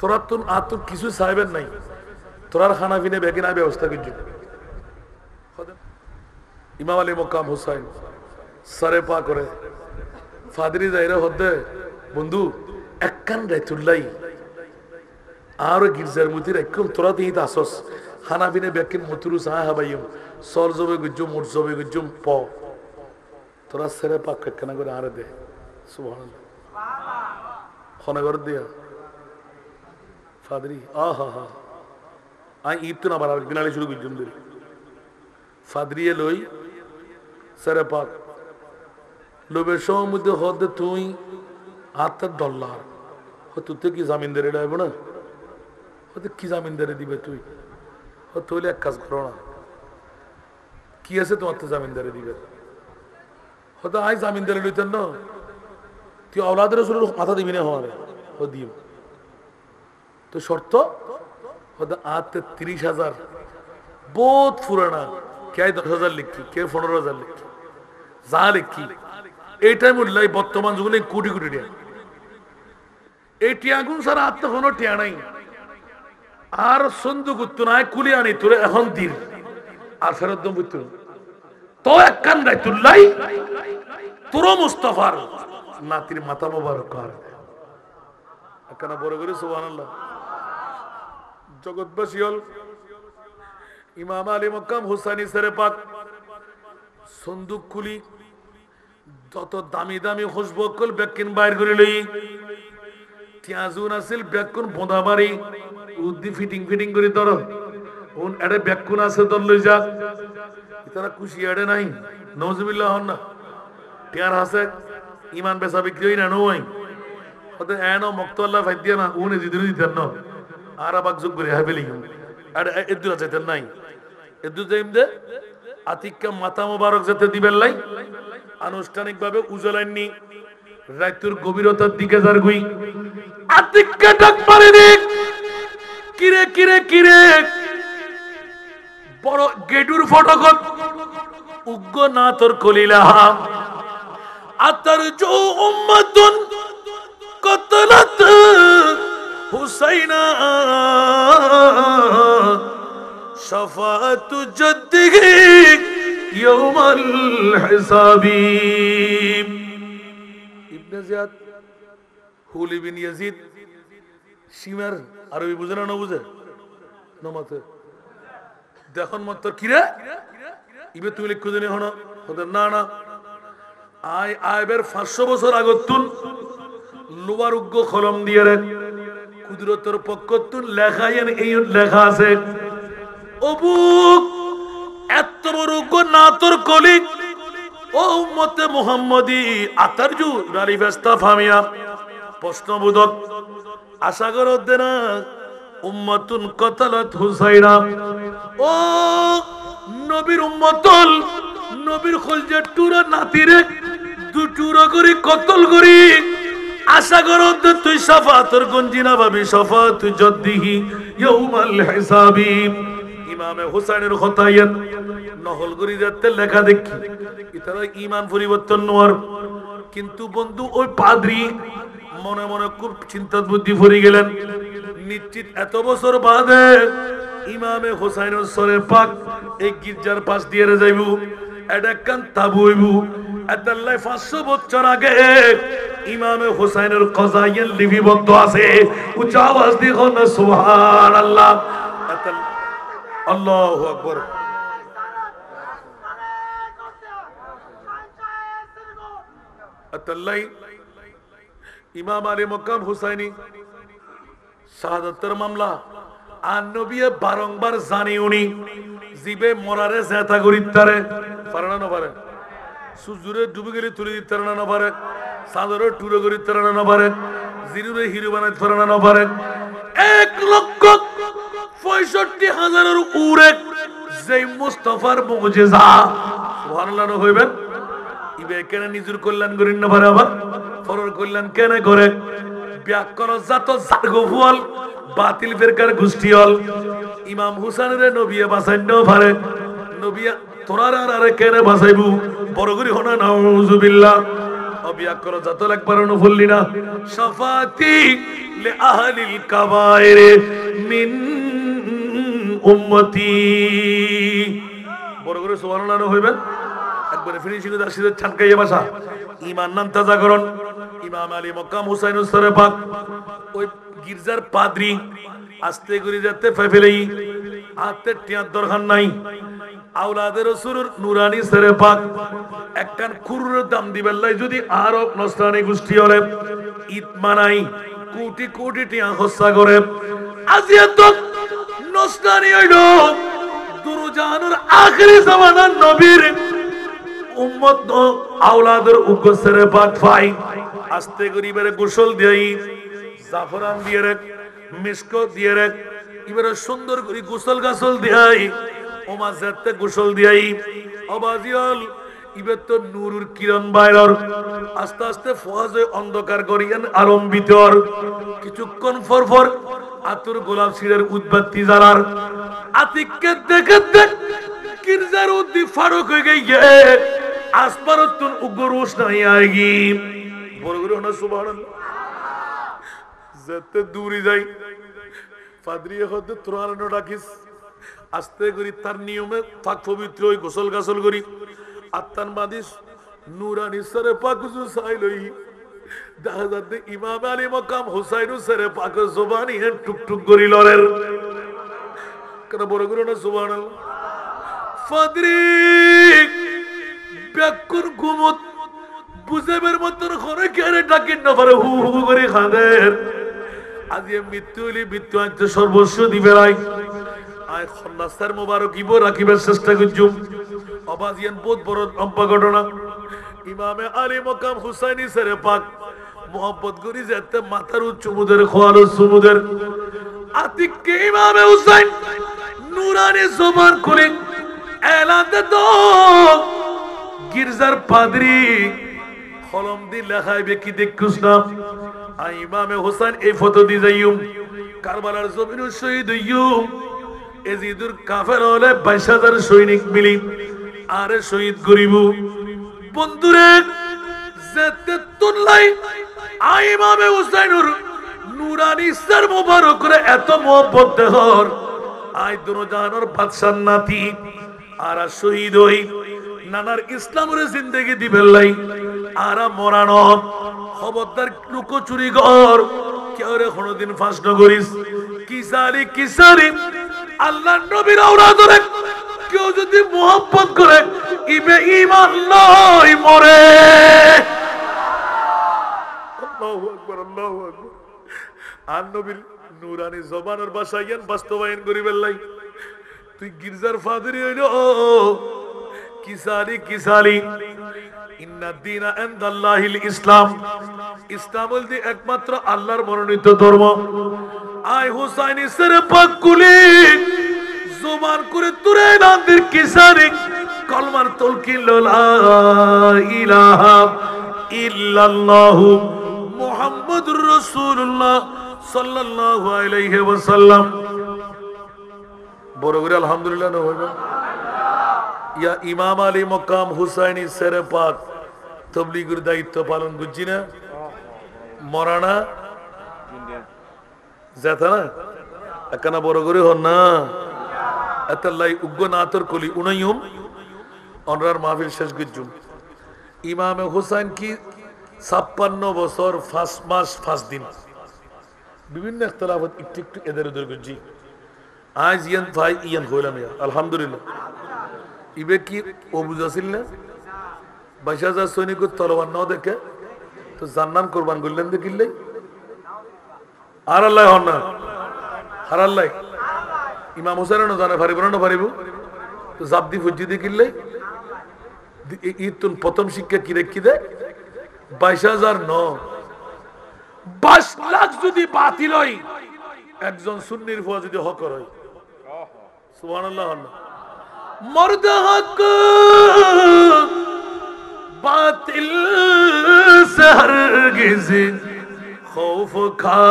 তোরা তো আর তো কিছু চাইবেন নাই, তোরার খানা পিনে বেগে না ব্যবস্থা কিছু। ইমাম আলী মকাম হুসাইন সারে পা করে ফাদরি যাইরা হদ্দে, বন্ধু একখান রাইতুল্লাই আর গির্জার মধ্যে একদম তোরা দিয়ে আসস খানা পিনে বেকিন মতুরু সাহা হাবাইম সর জবে গুজুম মোট জবে গুজুম প, তোরা সেরে পাক একখানা করে আরে দে। সুবহানাল্লাহ। খনা করে দিয়া ফাদরি আহা হা আই ঈদ তো না বাড়া বিনালি শুরু গুজুম দিল ফাদরিয়ে লই সেরে পাক লোবের সময় মধ্যে হদে তুই হাতের ডল্লার তুই কি জামিনদারি ডাইব না, হতে কি জামিনদারি দিবে তুই? হলে এক কাজ করো না, কি আছে তোমার তো জামিনদারি দিবে? হয়তো আই জামিনদারি লইতেন না, তুই আওলাদের রসুলের মাথা দিবি না হওয়ারে ও দিও তো শর্ত হয়তো আতে 30,000 বহুত পুরানা, কে 10,000 লিখি, কে 15,000 লিখি, যা লিখি এইটাই মূল্যায় বর্তমান যুগে কোটি কোটি টাকা। এই টিয়াগুন সারা আত্ম কোনো টিয়া নাই, আর সন্দুক উত্তর নাই কুলি আনি তোরে এখন দিন আর ফেরত দম উত্তর তো এক কান রাইতুল্লাই তোর মুস্তাফার নাতির মাথা মোবারক কর একখানা বড় করে সুবহানাল্লাহ। জগৎবাসী হল ইমাম আলী মক্কাম হুসাইনি সেরে পাক সন্দুক খুলি যত দামি দামি খুশবু কল বেকিন বাইর করে লই, তিয়াজুন আছিল বেকুন বোঁদা মারি উদ্দি ফিটিং ফিটিং করে ধরো উন এডে বেকুন আছে দল লই যা, তারা খুশি এডে নাই নওজুবিল্লাহ হন না টিয়ার হাসে ইমান বেচা বিক্রি হই না নয় হতে এনো মুক্ত আল্লাহ ফাইদ দিয়া না উনি জিদির দিতেন না আর আবাক যোগ করে হাবেলি এডে এদু যাইতেন নাই এদু যাইম দে আতিককে মাথা মোবারক যেতে দিবেন লাই আনুষ্ঠানিকভাবে উজলাইনি রাইতুর গভীরতার দিকে যার গুই আতিককে ডাক পারেনি কিরে কিরে কিরে বড় গেটুর ফটকত উগ্গ না তোর কলিলা আতার জো উম্মাতুন قتلت حسينا شفاعة جده يوم الحساب ইবনে জিয়াদ হুলি বিন ইয়াজিদ সিমার আরবি বুঝে না বুঝে নমাতে দেখুন মত কিরে ইবে তুমি লিখো জানি হন না না আইবের 500 বছর আগতুন লোয়ার উগ্গ কলম দিয়ে রে কুদরতের পক্ষতুন লেখায়েন এই লেখা আছে অবুক এত বড় উগ্গ না তোর কলিক ও উম্মতে মুহাম্মদী আতারজু রালি বেস্তা ফামিয়া প্রশ্নবোধক আশা করো দেনা উম্মাতুন কতলাত হুসাইনা ও নবীর উম্মতল নবীর খলজে টুরা নাতিরে দু টুরা করে কতল করি আশা করো তুই শাফাতের গঞ্জিনা ভাবি শাফাত জদ্দিহি ইয়াউমাল হিসাবি ইমামে হুসাইনের খতায়াত নহল করি যাতে লেখা দেখি ইতারা ঈমান পরিবর্তন নর কিন্তু বন্ধু ওই পাদ্রী মনে মনে খুব চিন্তা বুদ্ধি ভরে গেলেন নিশ্চিত এত বছর বাদে ইমামে হুসাইনের সরে পাক এই গির্জার পাশ দিয়ে যাইবু এটা কান তাবু হইবু এতাল্লাই 500 বছর আগে ইমামে হুসাইনের কজায়েন লিপিবদ্ধ আছে উচ্চ আওয়াজ দিয়ে কোন সুবহানাল্লাহ আল্লাহু আকবার এতাল্লাই ইমাম আলী মকাম হুসাইনি শাহাদাতের মামলা আর নবিয়ে বারংবার জানি উনি জিবে মরারে জেতা করিতারে পারে না পারে সুজুরে ডুবে গেলে তুলে দিতে না পারে সাদরে টুরে করিতে না পারে জিরুরে হিরো বানাইতে পারে না পারে 1,65,000 উরে যেই মুস্তাফার মুজিজা সুবহানাল্লাহ হইবেন ইবে কেন নিজুর কল্যাণ করেন না পারে আবার ফরর কল্যাণ কেন করে ব্যাকরণ জাত জারগফুল বাতিল ফিরকার গোষ্ঠী হল ইমাম হুসাইনের নবিয়ে বাঁচাইনো পারে নবিয়া তোরার আর কেন বাঁচাইবু বড় করে হনা নাউজুবিল্লাহ অবিয়াকর জাত একবার অনুফুল্লি না শাফাতি লি আহলিল কাবায়ের মিন উম্মতি বড় করে সুবহানাল্লাহ হইবেন একবারে ফিনিশিং এর আসিদের ছানকাইয়া ভাষা ঈমান নাম তাজা করুন ইমাম আলী মক্কাম হুসাইনুস সরে পাক ওই গির্জার পাদ্রী আস্তে করে যেতে ফেলেই হাতে টিয়ার দরকার নাই আওলাদের রাসূলের নূরানি সরে পাক একখান খুরের দাম দিবেন লাই যদি আরব নসরানি গোষ্ঠী হলে ঈদ মানাই কোটি কোটি টিয়া খরচা করে আজিয়া তো নসরানি হইল দুরুজানের আখেরি জামানার নবীর উম্মত আওলাদের উগসরে পাক ফাই আস্তে গরিবের গোসল দেই জাফরান দিয়ে রে মিশক দিয়ে রে এবারে সুন্দর করে গোসল গাসল দেই ওমা যেতে গোসল দেই অবাজিয়াল ইবে তো নূরুর কিরণ বাইরর আস্তে আস্তে ফওয়াজে অন্ধকার করিয়েন আলম ভিতর কিছুক্ষণ ফরফর আতুর গোলাপ সিরের উদ্বাতি জালার আতিককে দেখে দেখ কিরজার উদ্দি ফারুক হয়ে গিয়ে আসপারতুন উগ্র রোশনাই আয়েগি বড় করে না সুবহানাল্লাহ যেতে দূরে যাই ফাদরিয়ে হতে তোরানো ডাকিস আস্তে করি তার নিয়মে পাক পবিত্র হই গোসল গাসল করি আত্মান বাদিস নূরানি সরে পাক জু সাইলই দেখা যাচ্ছে ইমাম আলী মকাম হুসাইন সরে পাক জবানি হেন টুকটুক করি লরের কেন বড় করে না সুবহানাল্লাহ ফাদরি ব্যাকুর ঘুমত বুঝেবের মতন ঘরে কেড়ে ডাকিন না পারে হু হু করে খাদের আজি মৃত্যু হইলে মৃত্যু আনতে সর্বস্ব দিবে রাই আয় খন্নাস্তার মোবারক ইবো রাখিবার চেষ্টা করছুম অবাজিয়ান বহুত বড় লম্বা ঘটনা ইমামে আলী মকাম হুসাইনি সরে পাক মোহাম্মত করি যেতে মাথার চুমুদের খোয়ালো চুমুদের আতিককে ইমামে হুসাইন নুরানি জবান করে এলান দে তো গির্জার পাদ্রী কলম দি লেখাইবে কি দেখুস না আই ইমামে হুসাইন এই ফটো দি যাইম কারবালার জমিন শহীদ হইম এজিদুর কাফের হলে 22,000 সৈনিক মিলি আরে শহীদ করিব বন্ধুরে যেতে তুললাই আই ইমামে হুসাইনুর নুরানি সর মুবারক করে এত মোহব্বত দেহর আই দুনো জাহানের বাদশার নাতি আর শহীদ হই নানার ইসলামের জিন্দেগি দিবেন লাই আর মরানো খবরদার লুকো চুরি কর কেউ রে কোনোদিন ফাঁস নগরিস কিসারি আল্লাহ নবীর আওলাদরে কেউ যদি মোহাব্বত করে ইবে ঈমান লয় মরে। আল্লাহু আকবার আল্লাহু আকবার। আর নবীর নূরানি জবানের ভাষায়ন বাস্তবায়ন করিবেন লাই তুই গির্জার ফাদরি হইল কিসালি ইন্না দীনা ইনদাল্লাহিল ইসলাম ইসলাম বলতে একমাত্র আল্লাহর মনোনীত ধর্ম। আই হুসাইনি সর পাক কুলি জবান করে তুরে নান্দির কিসারি কলমার তলকিন লা ইলাহা ইল্লাল্লাহু মুহাম্মাদুর রাসূলুল্লাহ সাল্লাল্লাহু আলাইহি ওয়াসাল্লাম। বড় করে আলহামদুলিল্লাহ না হবে ইয়া ইমাম আলী মকাম হুসাইনি সেরে পাক তবলিগের দায়িত্ব পালন করছি না মরানা যেত না একখানা বড় করে হন না এতাল্লাই উগ্র নাতর কলি উনাইম অনরার মাহফিল শেষ গুজুম ইমামে হুসাইন কি 56 বছর 5 মাস 5 দিন বিভিন্ন ইখতিলাফত একটু একটু এদের ওদের গুজি আজ ইয়ান ভাই ইয়ান হইলাম আলহামদুলিল্লাহ। ইবে কি অবুজ আছিল না 22,000 সৈনিক তলোয়ার নাও দেখে তো জান্নান কোরবান করলেন দেখিলে আর আল্লাহ হন না আর আল্লাহ ইমাম হুসাইন জানা পারিব না পারিব তো জাবদি ফুজি দেখিলে ইতুন প্রথম শিক্ষা কি রেখি দে 22,009 22 লাখ যদি বাতিল হয় একজন সুন্নির ফুয়া যদি হক হয় সুবহানাল্লাহ মর্দ হক বাতিল से हरगिज़ खौफ खा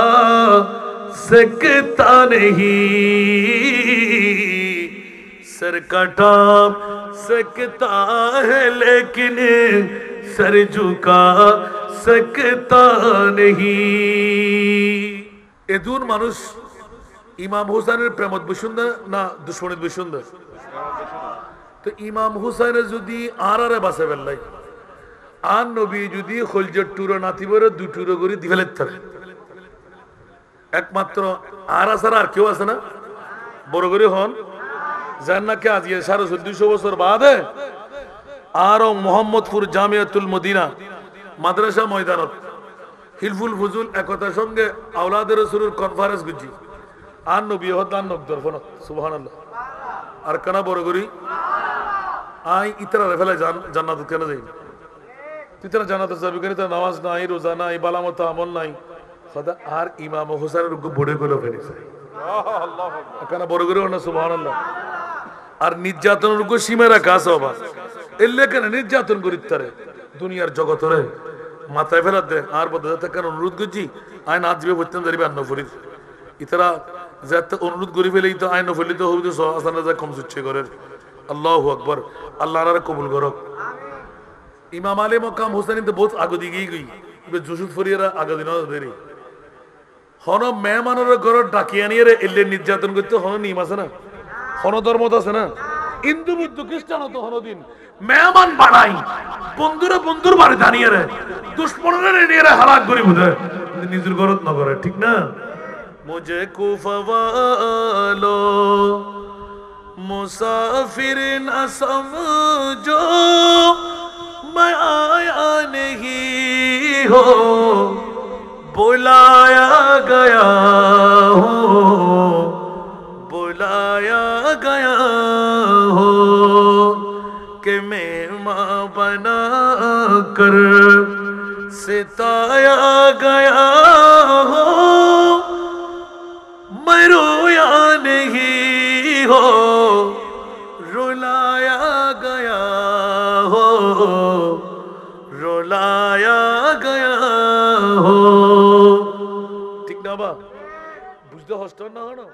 सकता नहीं सर कटा सकता है लेकिन सर झुका सकता नहीं। এদুন মানুষ ইমাম হুসাইনের প্রেমত বসুন্ধ না দুশ্মনিত বসুন্ধ তো ইমাম হুসাইনের যদি আরে বাসে বেল্লাই আর নবী যদি খলজর টুরো নাতিবরে দু টুরো করে দিবেলে থাকে একমাত্র আর আসার আর কেউ আছে না বড় করে হন যার নাকি আজকে 1450 বছর বাদে আর মোহাম্মদপুর জামিয়াতুল মদিনা মাদ্রাসা ময়দানত হিলফুল ফুজুল একতার সঙ্গে আওলাদের রাসূলের কনফারেন্স গুজি আর নবী হদান নবদর ফন সুবহানাল্লাহ আর কানা বড় করি আই ইতরা রেফেলে জান্নাত কেন যাই তিতরা জান্নাত যাবি করে তো নামাজ নাই রোজা নাই বালামত আমল নাই খোদা আর ইমাম হুসাইনের রূপ বড় করে ফেলেছে আল্লাহু আকবার কানা বড় করে না সুবহানাল্লাহ আর নির্যাতনের রূপ সীমা রাখা সবা এলে কেন নির্যাতন করিতারে দুনিয়ার জগতরে মাথায় ফেলা দে আর বদলাতে কেন অনুরোধ করছি আইন আজবে বলতেন যারিবে আন্ন ফরিদ ইতারা যাতে অনুরোধ করি ফেলেই তো আইন ফলিত হবে তো আসানা যা কম সুচ্ছে করে আল্লাহু আকবার আল্লাহ আর কবুল করক। ইমাম আলী মকাম হুসাইন তো বহুত আগে দিকেই গই জুসুফ ফরিয়ারা আগে দিন দেরি হন মেহমানের ঘর ডাকিয়ে নিয়ে রে এলে নির্যাতন করতে হন নিম আছে না হন ধর্মত আছে না হিন্দু বুদ্ধ খ্রিস্টান তো হন দিন মেহমান বানাই বন্ধুরা বন্ধুর বাড়ি জানিয়ে রে দুশ্মনের নিয়ে রে হালাক করি বুঝে নিজের ঘরত না করে ঠিক না। মুঝে কুফা ওয়ালো মুসাফির না সমঝো मैं आया नहीं हो बुलाया गया हो बुलाया गया हो कि मेहमान बना कर सिताया गया हो मैं रोया नहीं हो रुलाया गया हो रुलाया गया हो ठीक ना बा बुझते हॉस्टल ना हो ना।